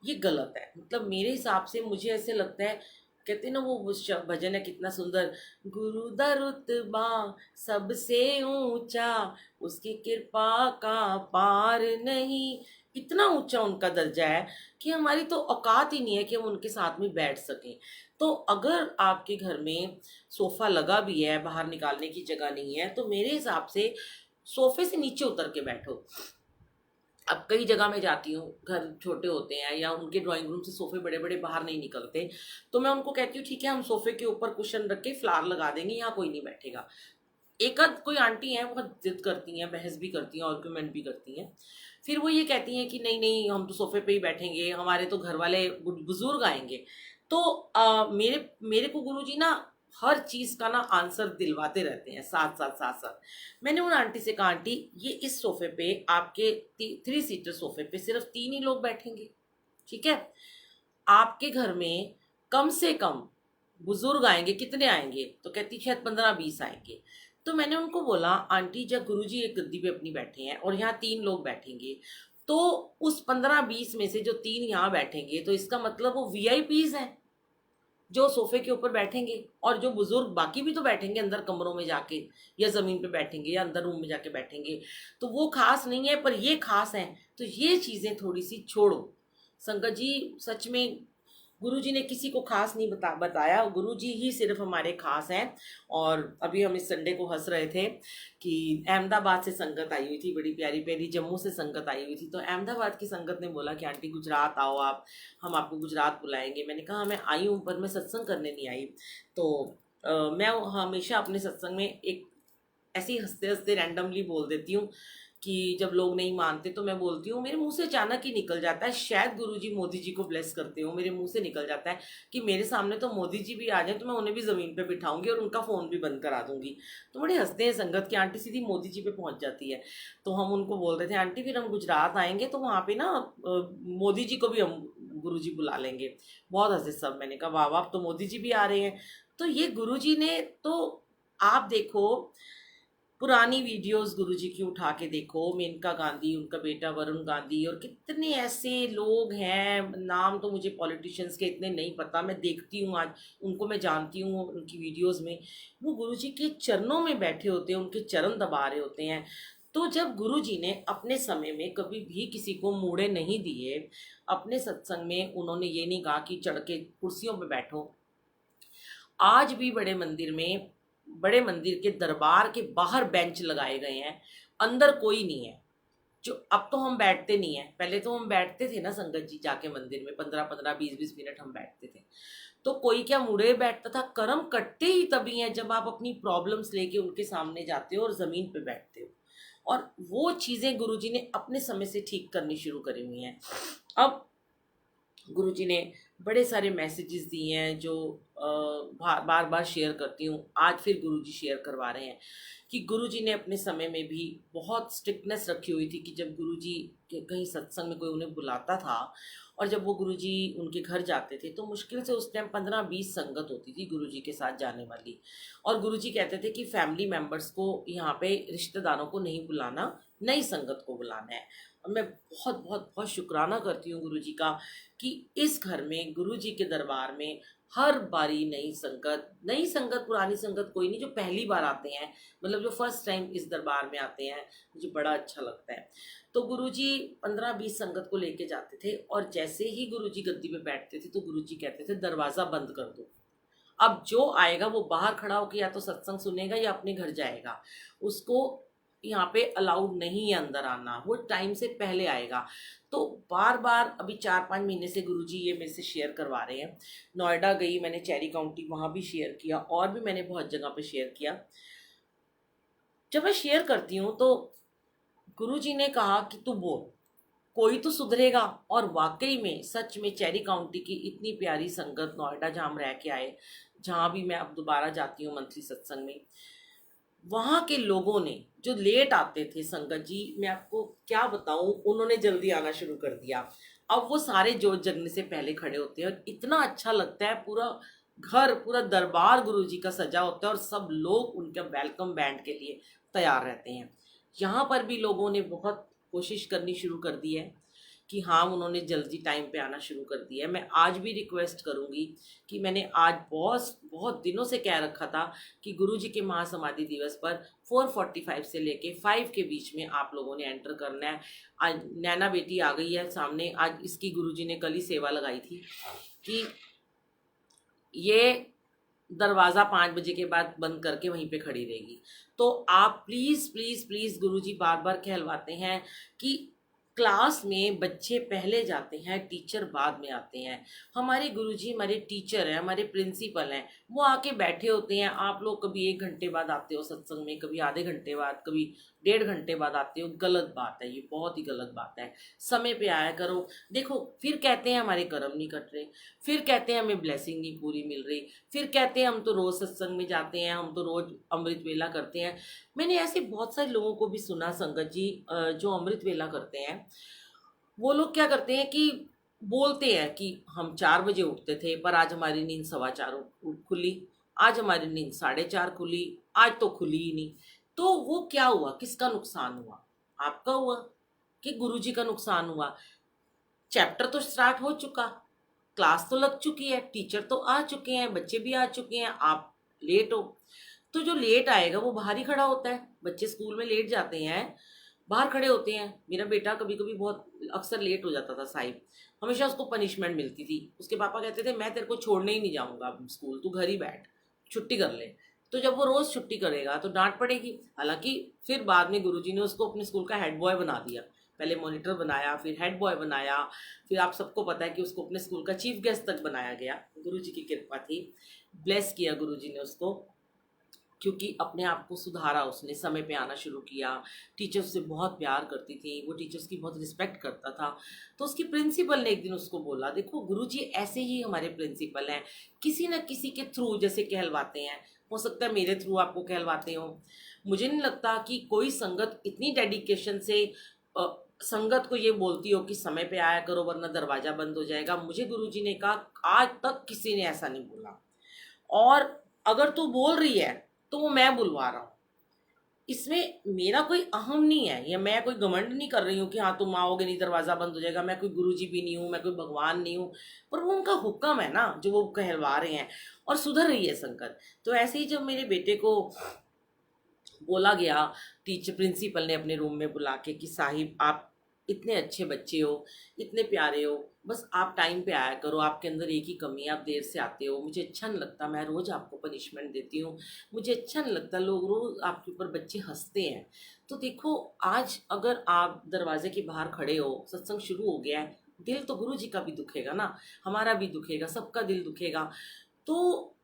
ये गलत है, मतलब मेरे हिसाब से मुझे ऐसे लगता है। कहते हैं ना वो भजन है कितना सुंदर, गुरु दा रुतबा सबसे ऊंचा, उसकी कृपा का पार नहीं। इतना ऊंचा उनका दर्जा है कि हमारी तो औकात ही नहीं है कि हम उनके साथ में बैठ सकें। तो अगर आपके घर में सोफा लगा भी है, बाहर निकालने की जगह नहीं है, तो मेरे हिसाब से सोफे से नीचे उतर के बैठो। अब कई जगह मैं जाती हूँ, घर छोटे होते हैं या उनके ड्राइंग रूम से सोफे बड़े बड़े बाहर नहीं निकलते, तो मैं उनको कहती हूँ ठीक है हम सोफे के ऊपर कुशन रख के फ्लावर लगा देंगे, यहाँ कोई नहीं बैठेगा। एक आध कोई आंटी हैं बहुत जिद करती हैं, बहस भी करती हैं, आर्ग्यूमेंट भी करती हैं। फिर वो ये कहती हैं कि नहीं नहीं हम तो सोफे पे ही बैठेंगे, हमारे तो घर वाले बुजुर्ग आएंगे। तो मेरे मेरे को गुरुजी ना हर चीज का ना आंसर दिलवाते रहते हैं साथ साथ। मैंने उन आंटी से कहा आंटी ये इस सोफे पे आपके 3 सीटर सोफे पे सिर्फ 3 ही लोग बैठेंगे, ठीक है। आपके घर में कम से कम बुजुर्ग आएंगे, कितने आएंगे? तो कहती शायद 15-20 आएंगे। तो मैंने उनको बोला आंटी जब गुरुजी एक गद्दी पे अपनी बैठे हैं और यहाँ 3 लोग बैठेंगे, तो उस 15-20 में से जो 3 यहाँ बैठेंगे तो इसका मतलब वो वीआईपीज हैं जो सोफे के ऊपर बैठेंगे, और जो बुजुर्ग बाकी भी तो बैठेंगे अंदर कमरों में जाके, या जमीन पे बैठेंगे या अंदर रूम में जाके बैठेंगे। तो वो खास नहीं है पर ये खास है। तो ये चीजें थोड़ी सी छोड़ो संगत जी। सच में गुरुजी ने किसी को खास नहीं बताया, गुरुजी ही सिर्फ हमारे खास हैं। और अभी हम इस संडे को हंस रहे थे कि अहमदाबाद से संगत आई हुई थी, बड़ी प्यारी प्यारी, जम्मू से संगत आई हुई थी। तो अहमदाबाद की संगत ने बोला कि आंटी गुजरात आओ आप, हम आपको गुजरात बुलाएंगे। मैंने कहा मैं आई हूँ पर मैं सत्संग करने नहीं आई। तो मैं हमेशा अपने सत्संग में एक ऐसे ही हंसते हंसते रैंडमली बोल देती हूँ कि जब लोग नहीं मानते तो मैं बोलती हूँ, मेरे मुंह से अचानक ही निकल जाता है, शायद गुरुजी मोदी जी को ब्लेस करते हो, मेरे मुंह से निकल जाता है कि मेरे सामने तो मोदी जी भी आ जाए तो मैं उन्हें भी ज़मीन पे बिठाऊंगी और उनका फ़ोन भी बंद करा दूंगी। तो बड़े हंसते हैं संगत की, आंटी सीधी मोदी जी पे पहुंच जाती है। तो हम उनको बोल रहे थे आंटी फिर हम गुजरात आएंगे तो वहाँ पे ना मोदी जी को भी हम गुरुजी बुला लेंगे। बहुत हंसे सब। मैंने कहा वाह वाह, अब तो मोदी जी भी आ रहे हैं। तो ये गुरुजी ने तो, आप देखो पुरानी वीडियोस गुरुजी की उठा के देखो, मेनका गांधी, उनका बेटा वरुण गांधी, और कितने ऐसे लोग हैं, नाम तो मुझे पॉलिटिशियंस के इतने नहीं पता, मैं देखती हूँ आज उनको, मैं जानती हूँ उनकी वीडियोस में, वो गुरुजी के चरणों में बैठे होते हैं, उनके चरण दबा रहे होते हैं। तो जब गुरुजी ने अपने समय में कभी भी किसी को मूड़े नहीं दिए, अपने सत्संग में उन्होंने ये नहीं कहा कि चढ़ के कुर्सियों पर बैठो। आज भी बड़े मंदिर के दरबार के बाहर बेंच लगाए गए हैं, अंदर कोई नहीं है। जो अब तो हम बैठते नहीं है, पहले तो हम बैठते थे ना संगत जी, जाके मंदिर में 15-15 20-20 मिनट हम बैठते थे। तो कोई क्या मुड़े बैठता था? कर्म कटते ही तभी हैं जब आप अपनी प्रॉब्लम्स लेके उनके सामने जाते हो और जमीन पे बैठते हो। और वो चीजें गुरुजी ने अपने समय से ठीक करनी शुरू करी हुई हैं। अब गुरुजी ने बड़े सारे मैसेजेस दिए हैं जो बार बार शेयर करती हूँ, आज फिर गुरुजी शेयर करवा रहे हैं कि गुरुजी ने अपने समय में भी बहुत स्ट्रिक्टनेस रखी हुई थी कि जब गुरुजी के कहीं सत्संग में कोई उन्हें बुलाता था और जब वो गुरुजी उनके घर जाते थे तो मुश्किल से उस टाइम 15-20 संगत होती थी गुरुजी के साथ जाने वाली। और गुरुजी कहते थे कि फैमिली मेम्बर्स को यहाँ पे, रिश्तेदारों को नहीं बुलाना, नई संगत को बुलाना है। और मैं बहुत बहुत बहुत शुक्राना करती हूँ गुरुजी का कि इस घर में गुरुजी के दरबार में हर बारी नई संगत पुरानी संगत कोई नहीं, जो पहली बार आते हैं, मतलब जो फर्स्ट टाइम इस दरबार में आते हैं, मुझे बड़ा अच्छा लगता है। तो गुरुजी 15-20 संगत को लेके जाते थे और जैसे ही गुरुजी गद्दी पे बैठते थे तो गुरुजी कहते थे दरवाज़ा बंद कर दो। अब जो आएगा वो बाहर खड़ा होकर या तो सत्संग सुनेगा या अपने घर जाएगा, उसको यहाँ पे अलाउड नहीं है अंदर आना, वो टाइम से पहले आएगा। तो बार बार अभी 4-5 महीने से गुरुजी ये मेरे से शेयर करवा रहे हैं। नोएडा गई मैंने, चेरी काउंटी, वहाँ भी शेयर किया और भी मैंने बहुत जगह पे शेयर किया। जब मैं शेयर करती हूँ तो गुरुजी ने कहा कि तू बोल, कोई तो सुधरेगा। और वाकई में सच में चेरी काउंटी की इतनी प्यारी संगत, नोएडा जहाँ हम रह के आए, जहाँ भी मैं अब दोबारा जाती हूँ मंथली सत्संग में, वहाँ के लोगों ने जो लेट आते थे संगत जी, मैं आपको क्या बताऊं, उन्होंने जल्दी आना शुरू कर दिया। अब वो सारे जो जगने से पहले खड़े होते हैं और इतना अच्छा लगता है, पूरा घर पूरा दरबार गुरु जी का सजा होता है और सब लोग उनका वेलकम बैंड के लिए तैयार रहते हैं। यहाँ पर भी लोगों ने बहुत कोशिश करनी शुरू कर दी है कि हाँ, उन्होंने जल्दी टाइम पे आना शुरू कर दिया है। मैं आज भी रिक्वेस्ट करूँगी कि मैंने आज बहुत बहुत दिनों से कह रखा था कि गुरु जी के महासमाधि दिवस पर 4:45 से लेके 5 के बीच में आप लोगों ने एंटर करना है। आज नैना बेटी आ गई है सामने, आज इसकी गुरु जी ने कल ही सेवा लगाई थी कि ये दरवाज़ा 5 बजे के बाद बंद करके वहीं पे खड़ी रहेगी। तो आप प्लीज़ प्लीज़ प्लीज़, गुरुजी बार बार कहलवाते हैं कि क्लास में बच्चे पहले जाते हैं, टीचर बाद में आते हैं। हमारे गुरुजी हमारे टीचर हैं, हमारे प्रिंसिपल हैं, वो आके बैठे होते हैं। आप लोग कभी 1 घंटे बाद आते हो सत्संग में, कभी आधे घंटे बाद, कभी 1.5 घंटे बाद आते हो। गलत बात है, ये बहुत ही गलत बात है। समय पे आया करो। देखो, फिर कहते हैं हमारे कर्म नहीं कट रहे, फिर कहते हैं हमें ब्लेसिंग नहीं पूरी मिल रही, फिर कहते हैं हम तो रोज़ सत्संग में जाते हैं, हम तो रोज़ अमृत वेला करते हैं। मैंने ऐसे बहुत सारे लोगों को भी सुना संगत जी, जो अमृत वेला करते हैं, वो लोग क्या करते हैं कि बोलते हैं कि हम 4 बजे उठते थे पर आज हमारी नींद 4:15 खुली, आज हमारी नींद 4:30 खुली, आज तो खुली ही नहीं। तो वो क्या हुआ, किसका नुकसान हुआ? आपका हुआ कि गुरुजी का नुकसान हुआ? चैप्टर तो स्टार्ट हो चुका, क्लास तो लग चुकी है, टीचर तो आ चुके हैं, बच्चे भी आ चुके हैं, आप लेट हो। तो जो लेट आएगा वो बाहर ही खड़ा होता है। बच्चे स्कूल में लेट जाते हैं, बाहर खड़े होते हैं। मेरा बेटा कभी कभी बहुत अक्सर लेट हो जाता था साहिब, हमेशा उसको पनिशमेंट मिलती थी। उसके पापा कहते थे मैं तेरे को छोड़ने ही नहीं जाऊंगा अब स्कूल, तू घर ही बैठ, छुट्टी कर ले। तो जब वो रोज छुट्टी करेगा तो डांट पड़ेगी। हालांकि फिर बाद में गुरुजी ने उसको अपने स्कूल का हेड बॉय बना दिया। पहले मॉनिटर बनाया, फिर हेड बॉय बनाया, फिर आप सबको पता है कि उसको अपने स्कूल का चीफ गेस्ट तक बनाया गया। गुरुजी की कृपा थी, ब्लेस किया गुरुजी ने उसको, क्योंकि अपने आप को सुधारा उसने, समय पे आना शुरू किया। टीचर्स से बहुत प्यार करती थी वो, टीचर्स की बहुत रिस्पेक्ट करता था। तो उसकी प्रिंसिपल ने एक दिन उसको बोला, देखो गुरुजी ऐसे ही हमारे प्रिंसिपल हैं, किसी न किसी के थ्रू जैसे कहलवाते हैं, हो सकता है मेरे थ्रू आपको कहलवाते हो। मुझे नहीं लगता कि कोई संगत इतनी डेडिकेशन से संगत को ये बोलती हो कि समय पे आया करो वरना दरवाजा बंद हो जाएगा। मुझे गुरुजी ने कहा आज तक किसी ने ऐसा नहीं बोला, और अगर तू बोल रही है तो वो मैं बुलवा रहा हूँ। इसमें मेरा कोई अहम नहीं है, या मैं कोई घमंड नहीं कर रही हूँ कि हाँ तुम आओगे नहीं दरवाज़ा बंद हो जाएगा। मैं कोई गुरुजी भी नहीं हूँ, मैं कोई भगवान नहीं हूँ, पर वो उनका हुक्म है ना जो वो कहलवा रहे हैं, और सुधर रही है संगत। तो ऐसे ही जब मेरे बेटे को बोला गया, टीचर प्रिंसिपल ने अपने रूम में बुला के कि साहिब आप इतने अच्छे बच्चे हो, इतने प्यारे हो, बस आप टाइम पे आया करो, आपके अंदर एक ही कमी है, आप देर से आते हो, मुझे अच्छा नहीं लगता, मैं रोज़ आपको पनिशमेंट देती हूँ, मुझे अच्छा नहीं लगता, लोग रोज़ आपके ऊपर बच्चे हंसते हैं। तो देखो, आज अगर आप दरवाजे के बाहर खड़े हो, सत्संग शुरू हो गया है, दिल तो गुरु जी का भी दुखेगा ना, हमारा भी दुखेगा, सबका दिल दुखेगा। तो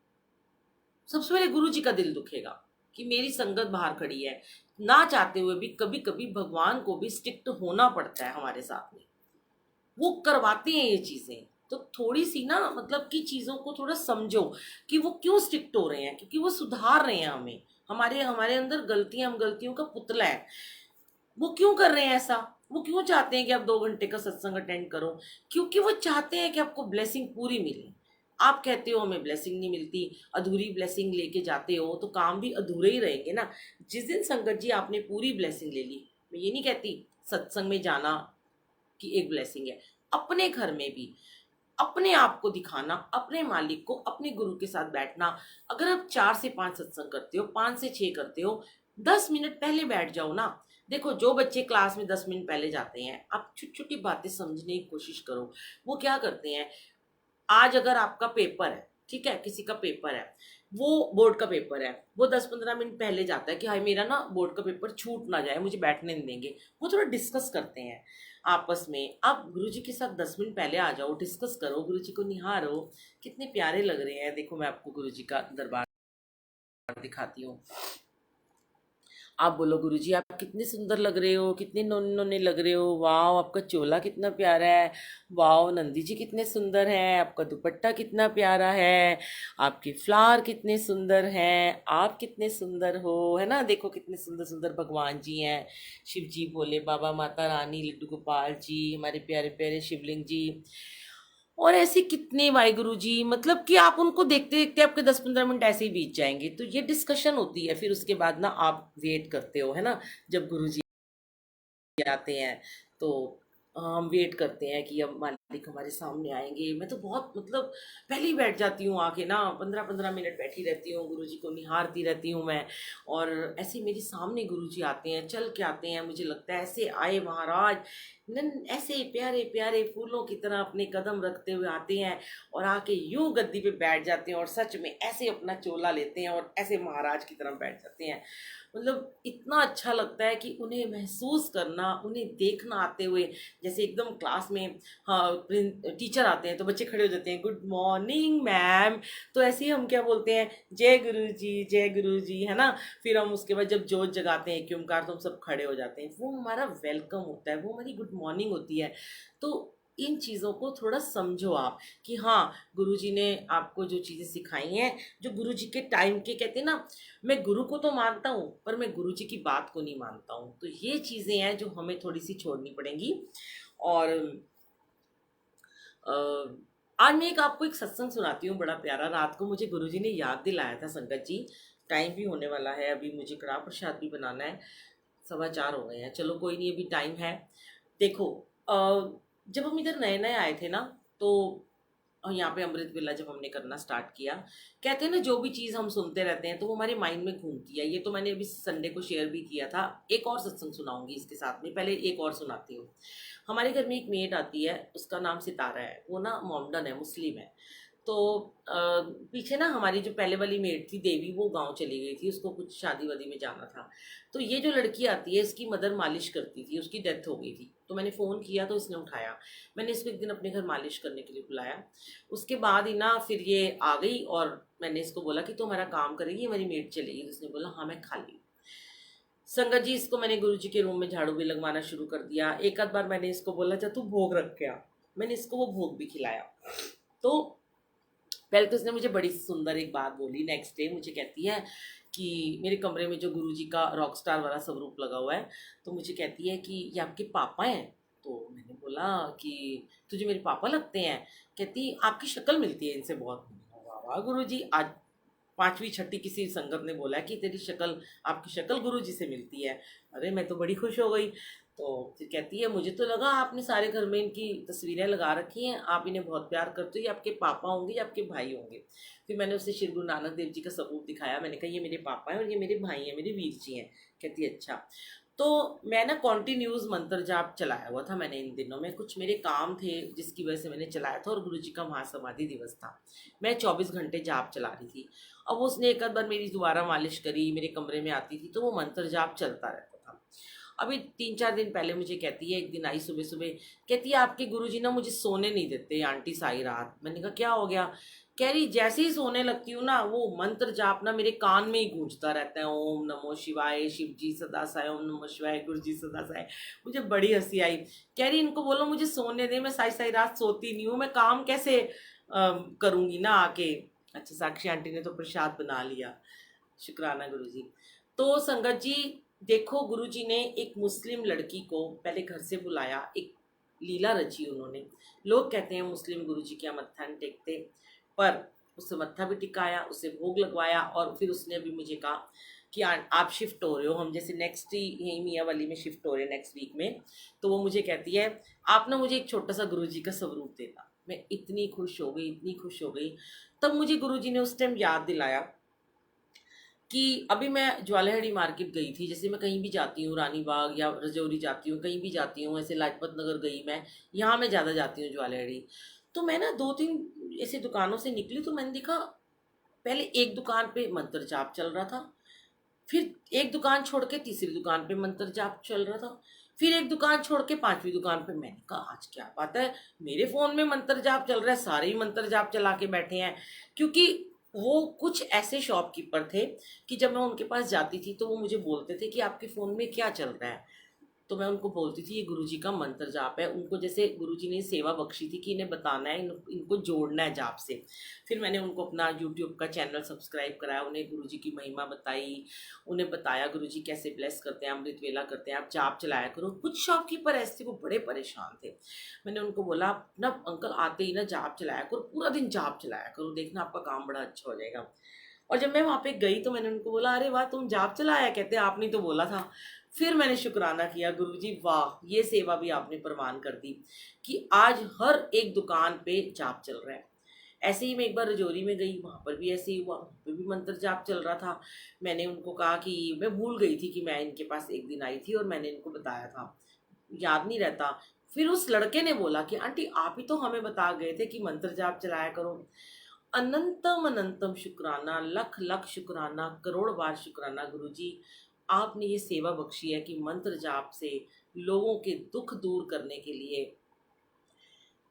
सबसे पहले गुरु जी का दिल दुखेगा कि मेरी संगत बाहर खड़ी है। ना चाहते हुए भी कभी कभी भगवान को भी स्ट्रिक्ट होना पड़ता है हमारे साथ में, वो करवाते हैं ये चीज़ें। तो थोड़ी सी ना, मतलब कि चीज़ों को थोड़ा समझो कि वो क्यों स्ट्रिक्ट हो रहे हैं, क्योंकि वो सुधार रहे हैं हमें। हमारे हमारे अंदर गलतियां, हम गलतियों का पुतला है। वो क्यों कर रहे हैं ऐसा? वो क्यों चाहते हैं कि आप 2 घंटे का सत्संग अटेंड करो? क्योंकि वो चाहते हैं कि आपको ब्लेसिंग पूरी मिले। आप कहते हो हमें ब्लेसिंग नहीं मिलती, अधूरी ब्लेसिंग लेके जाते हो, तो काम भी अधूरे ही रहेंगे ना। जिस दिन संगत जी आपने पूरी ब्लेसिंग ले ली, मैं ये नहीं कहती सत्संग में जाना कि एक ब्लेसिंग है, अपने घर में भी अपने आप को दिखाना, अपने मालिक को, अपने गुरु के साथ बैठना। अगर आप 4 से 5 सत्संग करते हो, 5 से 6 करते हो, 10 मिनट पहले बैठ जाओ ना। देखो, जो बच्चे क्लास में 10 मिनट पहले जाते हैं, आप छोटी छोटी बातें समझने की कोशिश करो। वो क्या करते हैं, आज अगर आपका पेपर है, ठीक है, किसी का पेपर है, वो बोर्ड का पेपर है, वो 10-15 मिनट पहले जाता है कि हाय मेरा ना बोर्ड का पेपर छूट ना जाए, मुझे बैठने नहीं देंगे। वो थोड़ा डिस्कस करते हैं आपस में। आप गुरुजी के साथ 10 मिनट पहले आ जाओ, डिस्कस करो, गुरुजी को निहारो, कितने प्यारे लग रहे हैं। देखो, मैं आपको गुरुजी का दरबार दिखाती हूँ। आप बोलो गुरुजी आप कितने सुंदर लग रहे हो, कितने नन्हे नन्हे लग रहे हो, वाह आपका चोला कितना प्यारा है, वाह नंदी जी कितने सुंदर हैं, आपका दुपट्टा कितना प्यारा है, आपके फ्लावर कितने सुंदर हैं, आप कितने सुंदर हो, है ना। देखो कितने सुंदर सुंदर भगवान जी हैं, शिव जी, भोले बाबा, माता रानी, लड्डू गोपाल जी, हमारे प्यारे प्यारे शिवलिंग जी, और ऐसे कितने वाहिगुरु जी। मतलब कि आप उनको देखते देखते आपके 10-15 मिनट ऐसे ही बीत जाएंगे। तो ये डिस्कशन होती है, फिर उसके बाद ना आप वेट करते हो, है ना, जब गुरु जी आते हैं। तो हम वेट करते हैं कि अब मालिक हमारे सामने आएंगे। मैं तो बहुत मतलब पहले ही बैठ जाती हूँ आके ना, 15-15 मिनट बैठी रहती हूँ, गुरु जी को निहारती रहती हूँ मैं। और ऐसे मेरे सामने गुरु जी आते हैं, चल के आते हैं, मुझे लगता है ऐसे आए महाराज, ऐसे प्यारे प्यारे फूलों की तरह अपने कदम रखते हुए आते हैं, और आके यूं गद्दी पे बैठ जाते हैं, और सच में ऐसे अपना चोला लेते हैं और ऐसे महाराज की तरह बैठ जाते हैं। मतलब इतना अच्छा लगता है कि उन्हें महसूस करना, उन्हें देखना आते हुए, जैसे एकदम क्लास में हाँ टीचर आते हैं तो बच्चे खड़े हो जाते हैं, गुड मॉर्निंग मैम, तो ऐसे ही हम क्या बोलते हैं, जय गुरु जी, जय गुरु जी, है ना। फिर हम उसके बाद जब जोत जगाते हैं, एक ओंकार, तो हम सब खड़े हो जाते हैं, वो हमारा वेलकम होता है, वो हमारी गुड मॉर्निंग होती है। तो इन चीज़ों को थोड़ा समझो आप, कि हाँ गुरुजी ने आपको जो चीज़ें सिखाई हैं, जो गुरुजी के टाइम के, कहते हैं ना, मैं गुरु को तो मानता हूँ पर मैं गुरुजी की बात को नहीं मानता हूँ। तो ये चीज़ें हैं जो हमें थोड़ी सी छोड़नी पड़ेंगी। और अ, आज मैं आपको एक सत्संग सुनाती हूँ, बड़ा प्यारा। रात को मुझे गुरुजी ने याद दिलाया था, संगत जी टाइम भी होने वाला है, अभी मुझे कड़ाह प्रसाद भी बनाना है, 4:15 हो गए हैं, चलो कोई नहीं, अभी टाइम है। देखो जब हम इधर नए नए आए थे ना, तो यहाँ पे अमृत वेला जब हमने करना स्टार्ट किया, कहते हैं ना जो भी चीज़ हम सुनते रहते हैं तो वो हमारे माइंड में घूमती है। ये तो मैंने अभी संडे को शेयर भी किया था। एक और सत्संग सुनाऊंगी इसके साथ में, पहले एक और सुनाती हूँ। हमारे घर में एक मेड आती है, उसका नाम सितारा है, वो ना मोमडन है, मुस्लिम है। तो पीछे ना हमारी जो पहले वाली मेड थी देवी, वो गांव चली गई थी, उसको कुछ शादी वादी में जाना था। तो ये जो लड़की आती है, इसकी मदर मालिश करती थी, उसकी डेथ हो गई थी। तो मैंने फ़ोन किया तो इसने उठाया, मैंने इसको एक दिन अपने घर मालिश करने के लिए बुलाया। उसके बाद ही ना फिर ये आ गई, और मैंने इसको बोला कि तो हमारा काम करेगी, हमारी मेड चलेगी। तो उसने बोला हाँ मैं खाली हूँ। संगत जी इसको मैंने गुरु जी के रूम में झाड़ू भी लगवाना शुरू कर दिया। एक आध बार मैंने इसको बोला जा तू भोग रख के आ, मैंने इसको वो भोग भी खिलाया। तो पहले तो इसने मुझे बड़ी सुंदर एक बात बोली। नेक्स्ट डे मुझे कहती है कि मेरे कमरे में जो गुरुजी का रॉक स्टार वाला स्वरूप लगा हुआ है, तो मुझे कहती है कि ये आपके पापा हैं। तो मैंने बोला कि तुझे मेरे पापा लगते हैं। कहती आपकी शक्ल मिलती है इनसे बहुत। वाह वाह गुरुजी, आज पांचवी छठी किसी संगत ने बोला कि तेरी शक्ल, आपकी शक्ल गुरुजी से मिलती है। अरे मैं तो बड़ी खुश हो गई। तो फिर कहती है मुझे तो लगा आपने सारे घर में इनकी तस्वीरें लगा रखी हैं, आप इन्हें बहुत प्यार करते हो, ये आपके पापा होंगे या आपके भाई होंगे। फिर मैंने उसे श्री गुरु नानक देव जी का सबूत दिखाया, मैंने कहा ये मेरे पापा हैं और ये मेरे भाई हैं, मेरे वीर जी हैं। कहती है अच्छा। तो मैं ना कॉन्टिन्यूस मंत्र जाप चलाया हुआ था मैंने इन दिनों में, कुछ मेरे काम थे जिसकी वजह से मैंने चलाया था, और गुरु जी का महासमाधि दिवस था। मैं 24 घंटे जाप चला रही थी। अब उसने एक आध बार मेरी दोबारा मालिश करी, मेरे कमरे में आती थी, तो वो मंत्र जाप चलता रहता था। अभी 3-4 दिन पहले मुझे कहती है, एक दिन आई सुबह सुबह, कहती है आपके गुरुजी ना मुझे सोने नहीं देते आंटी सारी रात। मैंने कहा क्या हो गया। कह रही जैसे ही सोने लगती हूँ ना, वो मंत्र जाप ना मेरे कान में ही गूंजता रहता है, ओम नमो शिवाय, शिव जी सदा साय, ओम नमो शिवाय, गुरु जी सदा साय। मुझे बड़ी हंसी आई। कह रही इनको बोलो मुझे सोने दे, मैं सारी सारी रात सोती नहीं हूँ, मैं काम कैसे करूँगी ना आके। अच्छा साक्षी आंटी ने तो प्रसाद बना लिया, शुक्राना गुरुजी। तो संगत जी देखो, गुरुजी ने एक मुस्लिम लड़की को पहले घर से बुलाया, एक लीला रची उन्होंने। लोग कहते हैं मुस्लिम गुरुजी क्या मत्था नहीं टेकते, पर उसे मत्था भी टिकाया, उसे भोग लगवाया, और फिर उसने अभी मुझे कहा कि आप शिफ्ट हो रहे हो, हम जैसे नेक्स्ट ही यहीं मियाँ वाली में शिफ्ट हो रहे हैं नेक्स्ट वीक में। तो वो मुझे कहती है आप ना मुझे एक छोटा सा गुरुजी का स्वरूप देना। मैं इतनी खुश हो गई, इतनी खुश हो गई। तब मुझे गुरुजी ने उस टाइम याद दिलाया कि अभी मैं ज्वालाहड़ी मार्केट गई थी, जैसे मैं कहीं भी जाती हूँ, रानी बाग या रजौरी जाती हूँ, कहीं भी जाती हूँ, ऐसे लाजपत नगर गई मैं, यहाँ मैं ज़्यादा जाती हूँ ज्वालाहड़ी। तो मैं ना 2-3 ऐसे दुकानों से निकली, तो मैंने देखा पहले एक दुकान पे मंत्र जाप चल रहा था, फिर एक दुकान छोड़ के तीसरी दुकान पे मंत्र जाप चल रहा था, फिर एक दुकान छोड़ के पांचवी दुकान पे। मैंने कहा आज क्या बात है, मेरे फ़ोन में मंत्र जाप चल रहा है, सारे ही मंत्र जाप चला के बैठे हैं। क्योंकि वो कुछ ऐसे शॉपकीपर थे कि जब मैं उनके पास जाती थी तो वो मुझे बोलते थे कि आपके फ़ोन में क्या चल रहा है। तो मैं उनको बोलती थी ये गुरुजी का मंत्र जाप है। उनको जैसे गुरुजी ने सेवा बख्शी थी कि इन्हें बताना है, इनको जोड़ना है जाप से। फिर मैंने उनको अपना यूट्यूब का चैनल सब्सक्राइब कराया, उन्हें गुरुजी की महिमा बताई, उन्हें बताया गुरुजी कैसे ब्लेस करते हैं, अमृत वेला करते हैं, आप जाप चलाया करो। कुछ शॉपकीपर ऐसे थे, वो बड़े परेशान थे। मैंने उनको बोला "आप ना अंकल आते ही ना जाप चलाया करो, पूरा दिन जाप चलाया करो, देखना आपका काम बड़ा अच्छा हो जाएगा"। और जब मैं वहाँ पे गई तो मैंने उनको बोला अरे वाह तुम जाप चलाया, कहते आपने तो बोला था। फिर मैंने शुक्राना किया गुरुजी वाह ये सेवा भी आपने प्रमाण कर दी कि आज हर एक दुकान पे जाप चल रहा है। ऐसे ही मैं एक बार रजौरी में गई, वहाँ पर भी ऐसे ही हुआ, वहाँ पे भी मंत्र जाप चल रहा था। मैंने उनको कहा कि मैं भूल गई थी कि मैं इनके पास एक दिन आई थी और मैंने इनको बताया था, याद नहीं रहता। फिर उस लड़के ने बोला कि आंटी आप ही तो हमें बता गए थे कि मंत्र जाप चलाया करो। अनंतम अनंतम शुक्राना, लख लख शुक्राना, करोड़ बार शुक्राना गुरुजी, आपने ये सेवा बख्शी है कि मंत्र जाप से लोगों के दुख दूर करने के लिए,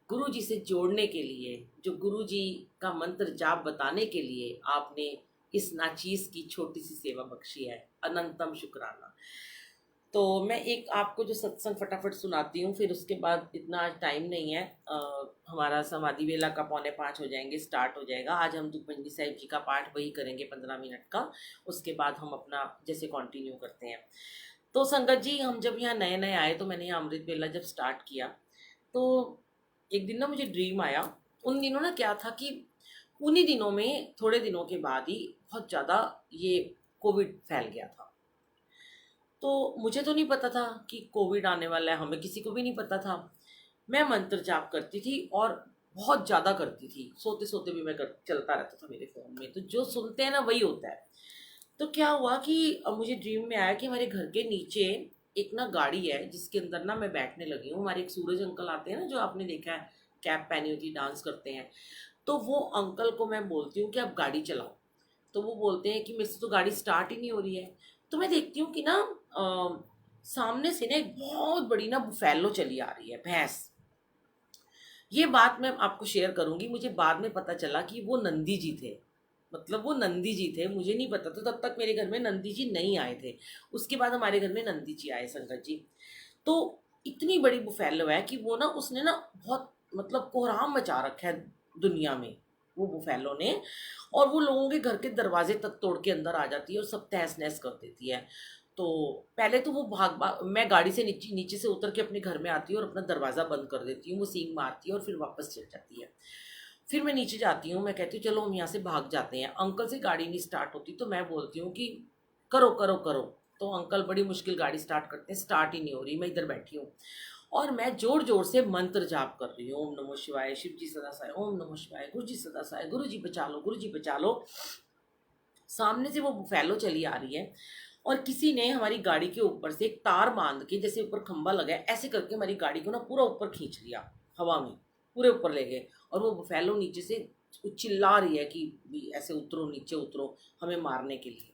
गुरु जी से जोड़ने के लिए, जो गुरु जी का मंत्र जाप बताने के लिए आपने इस नाचीज की छोटी सी सेवा बख्शी है। अनंतम शुक्राना। तो मैं एक आपको जो सत्संग फटाफट सुनाती हूँ, फिर उसके बाद इतना आज टाइम नहीं है। हमारा समाधि वेला का 4:45 हो जाएंगे, स्टार्ट हो जाएगा। आज हम दुखभंजनी साहिब जी का पाठ वही करेंगे 15 मिनट का, उसके बाद हम अपना जैसे कंटिन्यू करते हैं। तो संगत जी हम जब यहाँ नए नए आए तो मैंने यहाँ अमृत वेला जब स्टार्ट किया तो एक दिन ना मुझे ड्रीम आया। उन दिनों ना क्या था कि उन्हीं दिनों में थोड़े दिनों के बाद ही बहुत ज़्यादा ये कोविड फैल गया था। तो मुझे तो नहीं पता था कि कोविड आने वाला है, हमें किसी को भी नहीं पता था। मैं मंत्र जाप करती थी और बहुत ज़्यादा करती थी, सोते सोते भी चलता रहता था मेरे फ़ोन में, तो जो सुनते हैं ना वही होता है। तो क्या हुआ कि अब मुझे ड्रीम में आया कि हमारे घर के नीचे एक ना गाड़ी है जिसके अंदर ना मैं बैठने लगी हूँ। हमारे एक सूरज अंकल आते हैं ना, जो आपने देखा है कैप पहनी होती डांस करते हैं। तो वो अंकल को मैं बोलती हूँ कि आप गाड़ी चलाओ, तो वो बोलते हैं कि मेरे से तो गाड़ी स्टार्ट ही नहीं हो रही है। तो मैं देखती हूँ कि ना सामने से ना एक बहुत बड़ी ना बुफैलो चली आ रही है, भैंस। ये बात मैं आपको शेयर करूंगी, मुझे बाद में पता चला कि वो नंदी जी थे। मतलब वो नंदी जी थे, मुझे नहीं पता था, तब तक मेरे घर में नंदी जी नहीं आए थे। उसके बाद हमारे घर में नंदी जी आए, संगत जी। तो इतनी बड़ी बुफैलो है कि वो ना उसने ना बहुत मतलब कोहराम मचा रखा है दुनिया में, वो बुफैलो ने। और वो लोगों के घर के दरवाजे तक तोड़ के अंदर आ जाती है और सब तहस नहस कर देती है। तो पहले तो वो मैं गाड़ी से नीचे नीचे से उतर के अपने घर में आती हूँ और अपना दरवाज़ा बंद कर देती हूँ, वो सींग मारती है और फिर वापस चल जाती है। फिर मैं नीचे जाती हूँ, मैं कहती हूँ चलो हम यहाँ से भाग जाते हैं। अंकल से गाड़ी नहीं स्टार्ट होती तो मैं बोलती हूँ कि करो करो करो। तो अंकल बड़ी मुश्किल गाड़ी स्टार्ट करते हैं, स्टार्ट ही नहीं हो रही। मैं इधर बैठी हूँ और मैं जोर जोर से मंत्र जाप कर रही हूँ, ओम नमो शिवाय, शिव जी सदा साय, ओम नमो शिवाय, गुरु जी सदा साय, गुरु जी बचा लो, गुरु जी बचा लो। सामने से वो बुफैलो चली आ रही है और किसी ने हमारी गाड़ी के ऊपर से एक तार बांध के, जैसे ऊपर खंबा लगा है ऐसे करके हमारी गाड़ी को ना पूरा ऊपर खींच लिया, हवा में पूरे ऊपर ले गए। और वो बुफैलो नीचे से चिल्ला रही है कि भी ऐसे उतरो, नीचे उतरो, हमें मारने के लिए।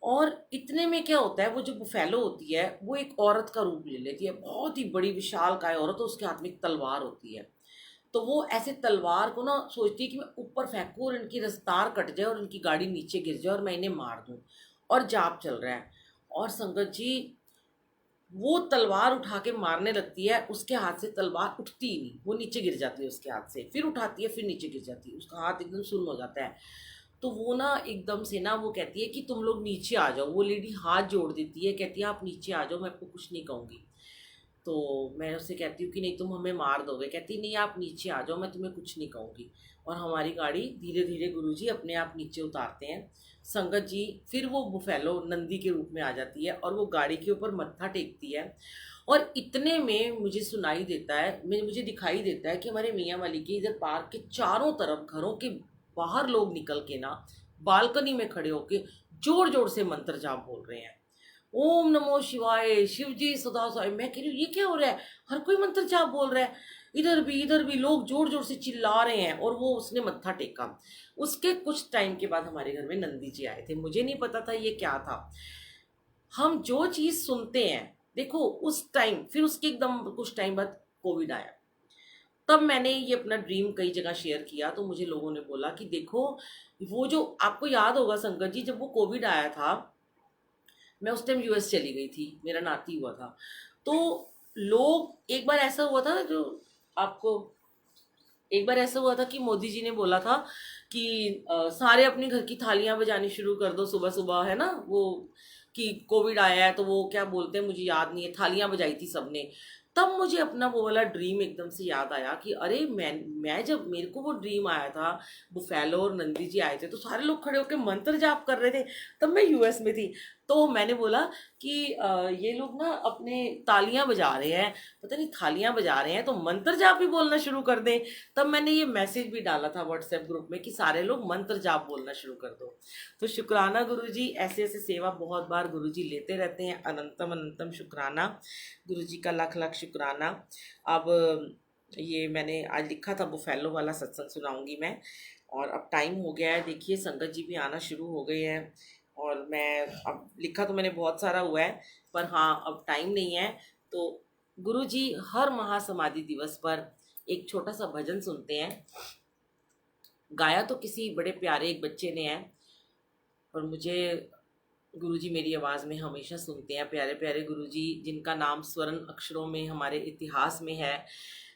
और इतने में क्या होता है, वो जो बुफैलो होती है वो एक औरत का रूप ले लेती है, बहुत ही बड़ी विशाल काय औरत, तो उसके हाथ में एक तलवार होती है। तो वो ऐसे तलवार को ना सोचती है कि मैं ऊपर फेंकूं और इनकी रफ्तार कट जाए और इनकी गाड़ी नीचे गिर जाए और मैं इन्हें मार दूं। और जाप चल रहा है। और संगत जी वो तलवार उठा के मारने लगती है, उसके हाथ से तलवार उठती ही नहीं, वो नीचे गिर जाती है उसके हाथ से, फिर उठाती है फिर नीचे गिर जाती है, उसका हाथ एकदम सुन्न हो जाता है। तो वो ना एकदम से ना वो कहती है कि तुम लोग नीचे आ जाओ। वो लेडी हाथ जोड़ देती है, कहती है आप नीचे आ जाओ, मैं आपको कुछ नहीं कहूँगी। तो मैं उससे कहती हूँ कि नहीं तुम हमें मार दोगे, कहती नहीं आप नीचे आ जाओ, मैं तुम्हें कुछ नहीं कहूँगी। और हमारी गाड़ी धीरे धीरे गुरुजी अपने आप नीचे उतारते हैं। संगत जी फिर वो बुफैलो नंदी के रूप में आ जाती है और वो गाड़ी के ऊपर मत्था टेकती है। और इतने में मुझे सुनाई देता है, मुझे दिखाई देता है कि हमारे मियाँ वाली के इधर पार्क के चारों तरफ घरों के बाहर लोग निकल के ना बालकनी में खड़े होके जोर जोर से मंत्र जाप बोल रहे हैं, ओम नमो शिवाय, शिव जी सदा साय। मैं कह रही हूँ ये क्या हो रहा है, हर कोई मंत्र जाप बोल रहा है, इधर भी लोग जोर जोर से चिल्ला रहे हैं। और वो उसने मत्था टेका। उसके कुछ टाइम के बाद हमारे घर में नंदी जी आए थे, मुझे नहीं पता था ये क्या था। हम जो चीज़ सुनते हैं, देखो उस टाइम, फिर उसके एकदम कुछ टाइम बाद कोविड आया। तब मैंने ये अपना ड्रीम कई जगह शेयर किया, तो मुझे लोगों ने बोला कि देखो, वो जो आपको याद होगा संगत जी, जब वो कोविड आया था, मैं उस टाइम यूएस चली गई थी, मेरा नाती हुआ था। तो लोग, एक बार ऐसा हुआ था जो आपको, एक बार ऐसा हुआ था कि मोदी जी ने बोला था कि सारे अपने घर की थालियां बजानी शुरू कर दो सुबह सुबह, है ना वो, कि कोविड आया है तो वो क्या बोलते हैं मुझे याद नहीं है, थालियां बजाई थी सबने। तब मुझे अपना वो वाला ड्रीम एकदम से याद आया कि अरे मैं जब मेरे को वो ड्रीम आया था, बुफेलो और नंदी जी आए थे तो सारे लोग खड़े होकर मंत्र जाप कर रहे थे, तब मैं यूएस में थी। तो मैंने बोला कि ये लोग ना अपने तालियां बजा रहे हैं, पता नहीं थालियां बजा रहे हैं, तो मंत्र जाप भी बोलना शुरू कर दें। तब मैंने ये मैसेज भी डाला था व्हाट्सएप ग्रुप में कि सारे लोग मंत्र जाप बोलना शुरू कर दो। तो शुक्राना गुरुजी, ऐसे ऐसे सेवा बहुत बार गुरुजी लेते रहते हैं, अनंतम अनंतम शुक्राना गुरुजी का, लाख लाख शुक्राना। अब ये मैंने आज लिखा था बुफेलो वाला सत्संग सुनाऊंगी मैं, और अब टाइम हो गया है, देखिए संगत जी भी आना शुरू हो गए हैं। और मैं अब लिखा तो मैंने बहुत सारा हुआ है, पर हाँ अब टाइम नहीं है। तो गुरु जी हर महासमाधि दिवस पर एक छोटा सा भजन सुनते हैं, गाया तो किसी बड़े प्यारे एक बच्चे ने है, और मुझे गुरुजी मेरी आवाज़ में हमेशा सुनते हैं, प्यारे प्यारे गुरुजी जिनका नाम स्वर्ण अक्षरों में हमारे इतिहास में है।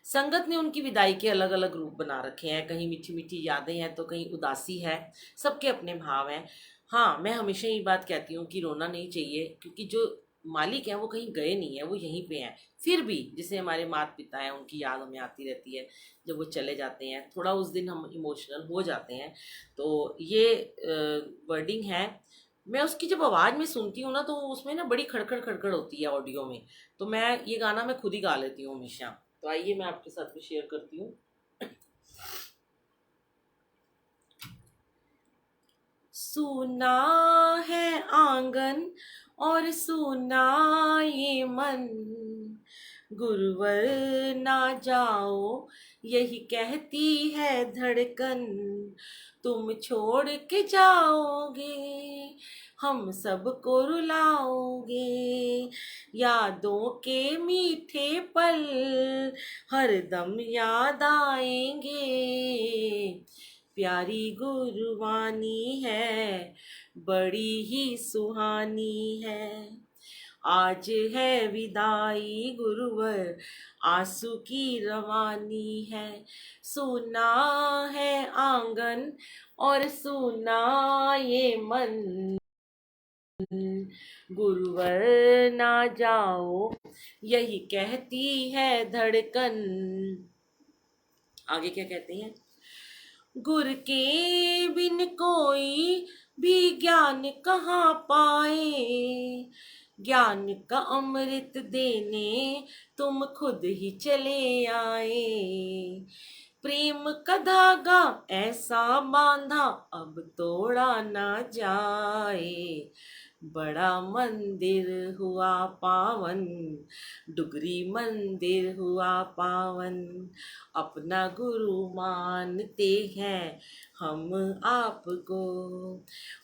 संगत ने उनकी विदाई के अलग अलग रूप बना रखे हैं, कहीं मीठी मीठी यादें हैं तो कहीं उदासी है, सबके अपने भाव हैं। हाँ, मैं हमेशा ये बात कहती हूँ कि रोना नहीं चाहिए, क्योंकि जो मालिक हैं वो कहीं गए नहीं है, वो यहीं पे हैं। फिर भी जैसे हमारे माता पिता हैं, उनकी याद हमें आती रहती है, जब वो चले जाते हैं थोड़ा उस दिन हम इमोशनल हो जाते हैं। तो ये वर्डिंग है, मैं उसकी जब आवाज़ में सुनती हूँ ना तो उसमें ना बड़ी खड़खड़ खड़खड़ होती है ऑडियो में। तो मैं ये गाना मैं खुद ही गा लेती हूँ हमेशा। तो आइए मैं आपके साथ भी शेयर करती हूँ। सुना है आंगन और सुना ये मन, गुरुवर ना जाओ यही कहती है धड़कन, तुम छोड़ के जाओगे हम सबको रुलाओगे, यादों के मीठे पल हर दम याद आएंगे, प्यारी गुरबानी है बड़ी ही सुहानी है, आज है विदाई गुरुवर आंसू की रवानी है, सुना है आंगन और सुना ये मन, गुरुवर ना जाओ यही कहती है धड़कन। आगे क्या कहते हैं, गुर के बिन कोई भी ज्ञान कहाँ पाए, ज्ञान का अमृत देने तुम खुद ही चले आए, प्रेम का धागा ऐसा बांधा अब तोड़ा ना जाए, बड़ा मंदिर हुआ पावन डुगरी मंदिर हुआ पावन, अपना गुरु मानते हैं हम आपको,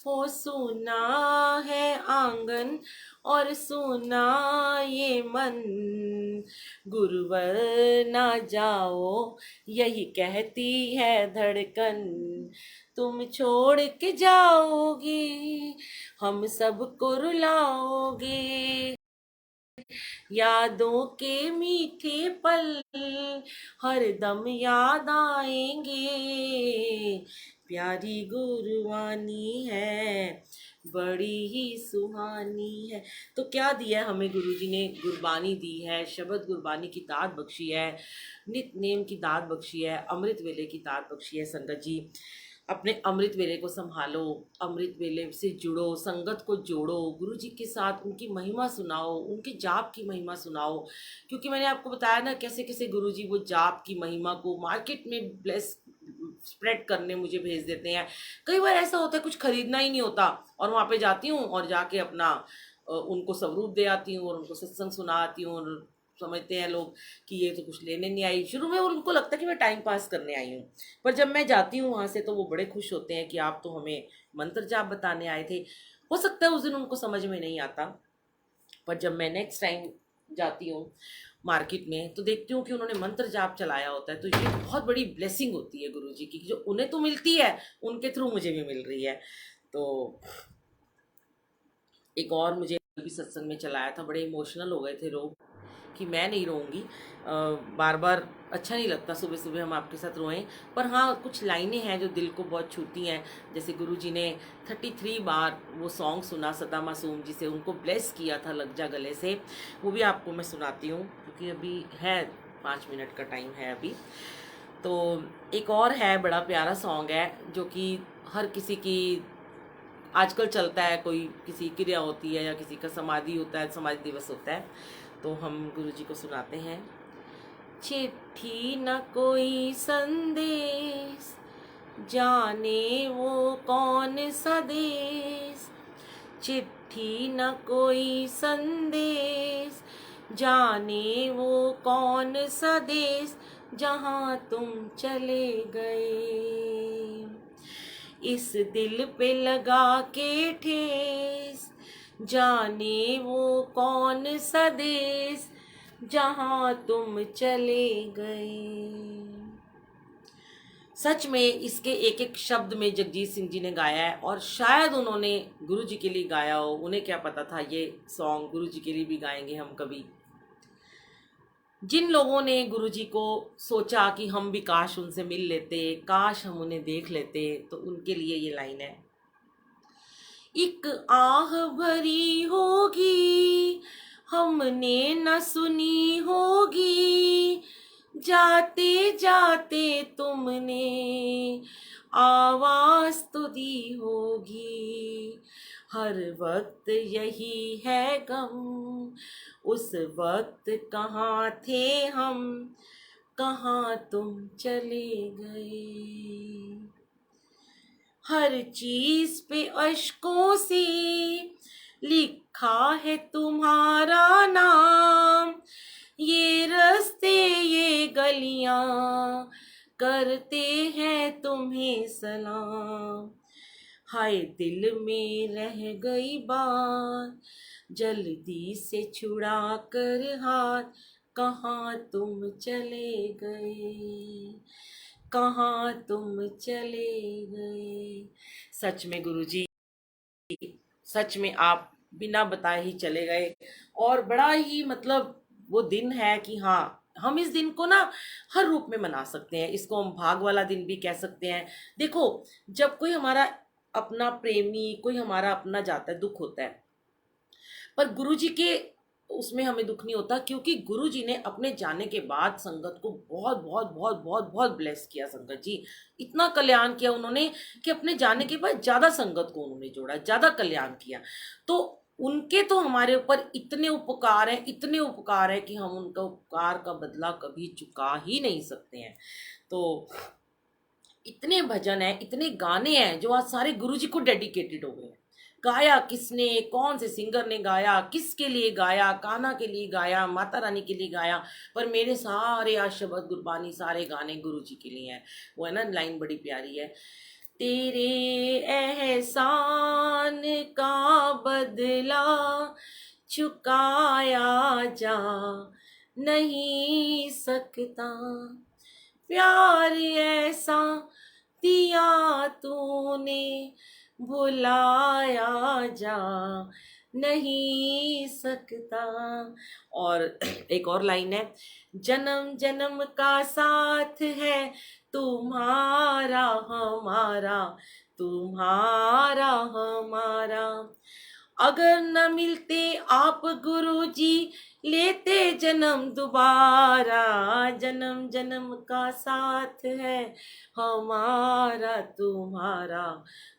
हो सुना है आंगन और सुना ये मन, गुरुवर ना जाओ यही कहती है धड़कन, तुम छोड़ के जाओगे हम सबको रुलाओगे, यादों के मीठे पल हर दम याद आएंगे, प्यारी गुरबानी है बड़ी ही सुहानी है। तो क्या दिया है हमें गुरुजी ने, गुरबानी दी है, शब्द गुरबानी की दात बख्शी है, नित नेम की दात बख्शी है, अमृत वेले की दात बख्शी है। संगत जी अपने अमृत वेले को संभालो, अमृत वेले से जुड़ो, संगत को जोड़ो, गुरु जी के साथ उनकी महिमा सुनाओ, उनके जाप की महिमा सुनाओ, क्योंकि मैंने आपको बताया ना कैसे कैसे गुरु जी वो जाप की महिमा को मार्केट में ब्लेस स्प्रेड करने मुझे भेज देते हैं। कई बार ऐसा होता है कुछ खरीदना ही नहीं होता, और वहाँ पे जाती हूँ और जाके अपना उनको स्वरूप दे आती हूँ और उनको सत्संग सुना आती हूँ, और समझते हैं लोग कि ये तो कुछ लेने नहीं आई। शुरू में उनको लगता है कि मैं टाइम पास करने आई हूँ, पर जब मैं जाती हूँ वहाँ से तो वो बड़े खुश होते हैं कि आप तो हमें मंत्र जाप बताने आए थे। हो सकता है उस दिन उनको समझ में नहीं आता, पर जब मैं नेक्स्ट टाइम जाती हूँ मार्केट में, तो देखती हूँ कि उन्होंने मंत्र जाप चलाया होता है। तो ये बहुत बड़ी ब्लेसिंग होती है गुरु जी की, जो उन्हें तो मिलती है, उनके थ्रू मुझे भी मिल रही है। तो एक और मुझे भी सत्संग में चलाया था, बड़े इमोशनल हो गए थे लोग कि मैं नहीं रोऊंगी, बार बार अच्छा नहीं लगता सुबह सुबह हम आपके साथ रोएं। पर हाँ, कुछ लाइनें हैं जो दिल को बहुत छूती हैं। जैसे गुरु जी ने 33 बार वो सॉन्ग सुना सदा मासूम जी से, उनको ब्लेस किया था लग जा गले से, वो भी आपको मैं सुनाती हूँ क्योंकि अभी है 5 मिनट का टाइम है अभी। तो एक और है, बड़ा प्यारा सॉन्ग है जो कि हर किसी की आजकल चलता है, कोई किसी क्रिया होती है या किसी का समाधि होता है, समाधि दिवस होता है, तो हम गुरु जी को सुनाते हैं। चिट्ठी न कोई संदेश, जाने वो कौन सा देश। चिट्ठी न कोई संदेश, जाने वो कौन सा देश, जहाँ तुम चले गए। इस दिल पे लगा के ठेस, जाने वो कौन सा देश, जहाँ तुम चले गए। सच में इसके एक एक शब्द में जगजीत सिंह जी ने गाया है, और शायद उन्होंने गुरु जी के लिए गाया हो, उन्हें क्या पता था ये सॉन्ग गुरु जी के लिए भी गाएंगे हम कभी। जिन लोगों ने गुरु जी को सोचा कि हम भी काश उनसे मिल लेते, काश हम उन्हें देख लेते, तो उनके लिए ये लाइन है। एक आह भरी होगी, हमने न सुनी होगी, जाते जाते तुमने आवाज तो दी होगी। हर वक्त यही है गम, उस वक्त कहाँ थे हम, कहाँ तुम चले गए। हर चीज पे अश्कों से लिखा है तुम्हारा नाम, ये रास्ते ये गलियां करते हैं तुम्हें सलाम। हाय दिल में रह गई बात, जल्दी से छुड़ा कर हाथ, कहाँ तुम चले गए, कहाँ तुम चले गए। सच में गुरुजी, सच में आप बिना बताए ही चले गए, और बड़ा ही मतलब वो दिन है कि हाँ, हम इस दिन को ना हर रूप में मना सकते हैं। इसको हम भाग वाला दिन भी कह सकते हैं। देखो, जब कोई हमारा अपना प्रेमी, कोई हमारा अपना जाता है, दुख होता है, पर गुरुजी के उसमें हमें दुख नहीं होता, क्योंकि गुरुजी ने अपने जाने के बाद संगत को बहुत बहुत बहुत बहुत बहुत ब्लेस किया। संगत जी इतना कल्याण किया उन्होंने कि अपने जाने के बाद ज्यादा संगत को उन्होंने जोड़ा, ज्यादा कल्याण किया। तो उनके तो हमारे ऊपर इतने उपकार हैं, इतने उपकार है कि हम उनका उपकार का बदला कभी चुका ही नहीं सकते हैं। तो इतने भजन हैं, इतने गाने हैं जो आज सारे गुरुजी को डेडिकेटेड हो गए हैं। गाया किसने, कौन से सिंगर ने गाया, किसके लिए गाया, कान्हा के लिए गाया, माता रानी के लिए गाया, पर मेरे सारे आज शब्द गुरबानी, सारे गाने गुरु जी के लिए हैं। वो है ना लाइन बड़ी प्यारी है, तेरे एहसान का बदला चुकाया जा नहीं सकता, प्यार ऐसा दिया तूने भुलाया जा नहीं सकता। और एक और लाइन है, जन्म जन्म का साथ है तुम्हारा हमारा, तुम्हारा हमारा। अगर न मिलते आप गुरुजी, लेते जन्म दोबारा, जन्म जन्म का साथ है हमारा तुम्हारा,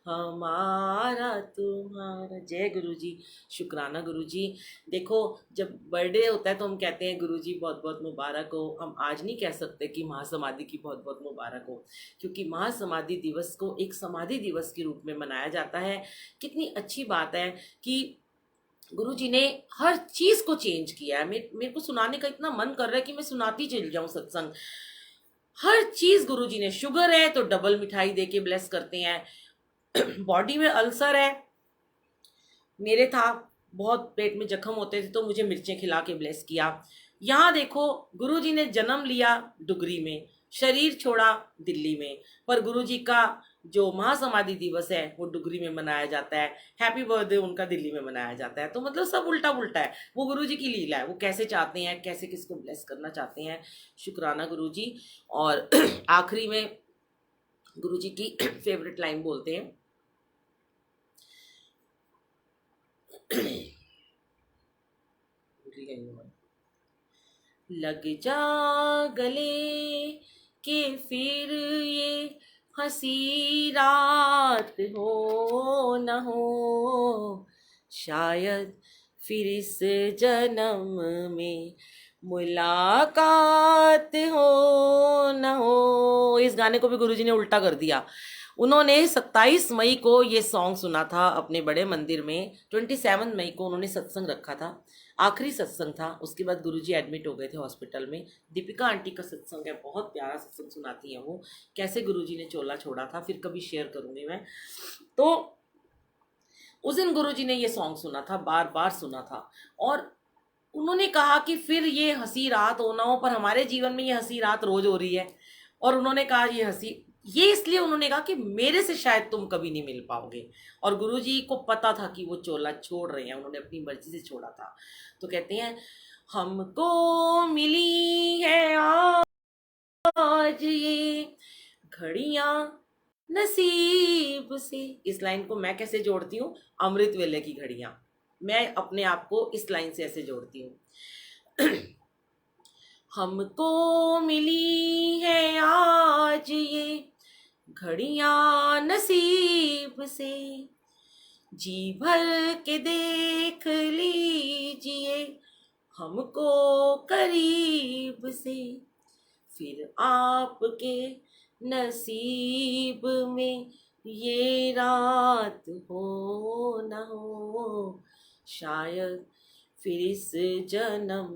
हमारा तुम्हारा। जय गुरु जी, शुक्राना गुरु जी। देखो, जब बर्थडे होता है तो हम कहते हैं गुरु जी बहुत बहुत मुबारक हो। हम आज नहीं कह सकते कि महासमाधि की बहुत बहुत मुबारक हो, क्योंकि महासमाधि दिवस को एक समाधि दिवस के रूप में मनाया जाता है। कितनी अच्छी बात है कि गुरु जी ने हर चीज को चेंज किया है। मेरे को सुनाने का इतना मन कर रहा है कि मैं सुनाती चल जाऊं सत्संग। हर चीज गुरु जी ने, शुगर है तो डबल मिठाई देके ब्लेस करते हैं, बॉडी में अल्सर है, मेरे था बहुत पेट में जख्म होते थे तो मुझे मिर्चें खिला के ब्लेस किया। यहाँ देखो, गुरुजी ने जन्म लिया डुगरी में, शरीर छोड़ा दिल्ली में, पर गुरुजी का जो महासमाधि दिवस है वो डुगरी में मनाया जाता है, हैप्पी बर्थडे उनका दिल्ली में मनाया जाता है। तो मतलब सब उल्टा पुल्टा है, वो गुरुजी की लीला है, वो कैसे चाहते हैं, कैसे किसको ब्लेस करना चाहते हैं। शुक्राना गुरुजी। और आखिरी में गुरुजी की फेवरेट लाइन बोलते हैं, लग जा गले के फिर ये हंसी रात हो न हो, शायद फिर इस जन्म में मुलाकात हो न हो। इस गाने को भी गुरुजी ने उल्टा कर दिया। उन्होंने 27 मई को ये सॉन्ग सुना था अपने बड़े मंदिर में, 27 मई को उन्होंने सत्संग रखा था, आखिरी सत्संग था। उसके बाद गुरुजी एडमिट हो गए थे हॉस्पिटल में। दीपिका आंटी का सत्संग है, बहुत प्यारा सत्संग सुनाती हैं वो, कैसे गुरुजी ने चोला छोड़ा था, फिर कभी शेयर करूँगी मैं। तो उस दिन गुरुजी ने ये सॉन्ग सुना था, बार बार सुना था, और उन्होंने कहा कि फिर ये हंसी रात हो ना हो, पर हमारे जीवन में ये हंसी रात रोज हो रही है। और उन्होंने कहा ये इसलिए उन्होंने कहा कि मेरे से शायद तुम कभी नहीं मिल पाओगे। और गुरुजी को पता था कि वो चोला छोड़ रहे हैं, उन्होंने अपनी मर्जी से छोड़ा था। तो कहते हैं, हमको मिली है आज ये घड़ियां नसीब से। इस लाइन को मैं कैसे जोड़ती हूँ, अमृत वेले की घड़ियां, मैं अपने आप को इस लाइन से ऐसे जोड़ती हूँ। हमको मिली है आज ये घड़ियां नसीब से, जी भर के देख लीजिए हमको करीब से, फिर आपके नसीब में ये रात हो न हो, शायद फिर इस जन्म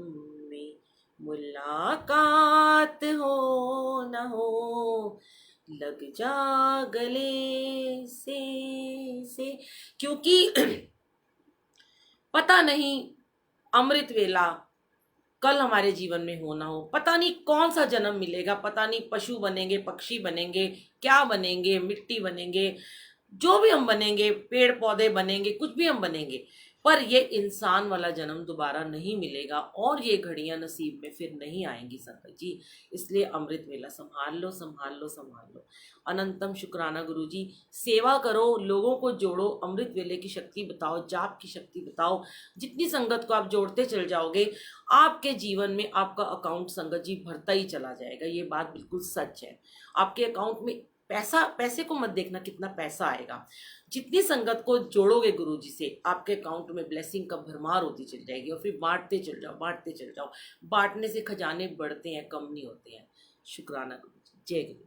में मुलाकात हो न हो, लग जा गले से। क्योंकि पता नहीं अमृत वेला कल हमारे जीवन में हो ना हो, पता नहीं कौन सा जन्म मिलेगा, पता नहीं पशु बनेंगे, पक्षी बनेंगे, क्या बनेंगे, मिट्टी बनेंगे, जो भी हम बनेंगे, पेड़ पौधे बनेंगे, कुछ भी हम बनेंगे, पर ये इंसान वाला जन्म दोबारा नहीं मिलेगा, और ये घड़ियां नसीब में फिर नहीं आएंगी संगत जी। इसलिए अमृत वेला संभाल लो, संभाल लो, संभाल लो। अनंतम शुक्राना गुरुजी। सेवा करो, लोगों को जोड़ो, अमृत वेले की शक्ति बताओ, जाप की शक्ति बताओ। जितनी संगत को आप जोड़ते चल जाओगे, आपके जीवन में आपका अकाउंट संगत जी भरता ही चला जाएगा। ये बात बिल्कुल सच है। आपके अकाउंट में पैसे को मत देखना कितना पैसा आएगा, जितनी संगत को जोड़ोगे गुरुजी से, आपके अकाउंट में ब्लेसिंग का भरमार होती चल जाएगी। और फिर बांटते चल जाओ, बांटते चल जाओ। बांटने से खजाने बढ़ते हैं, कम नहीं होते हैं। शुक्राना गुरुजी। जय गुरु।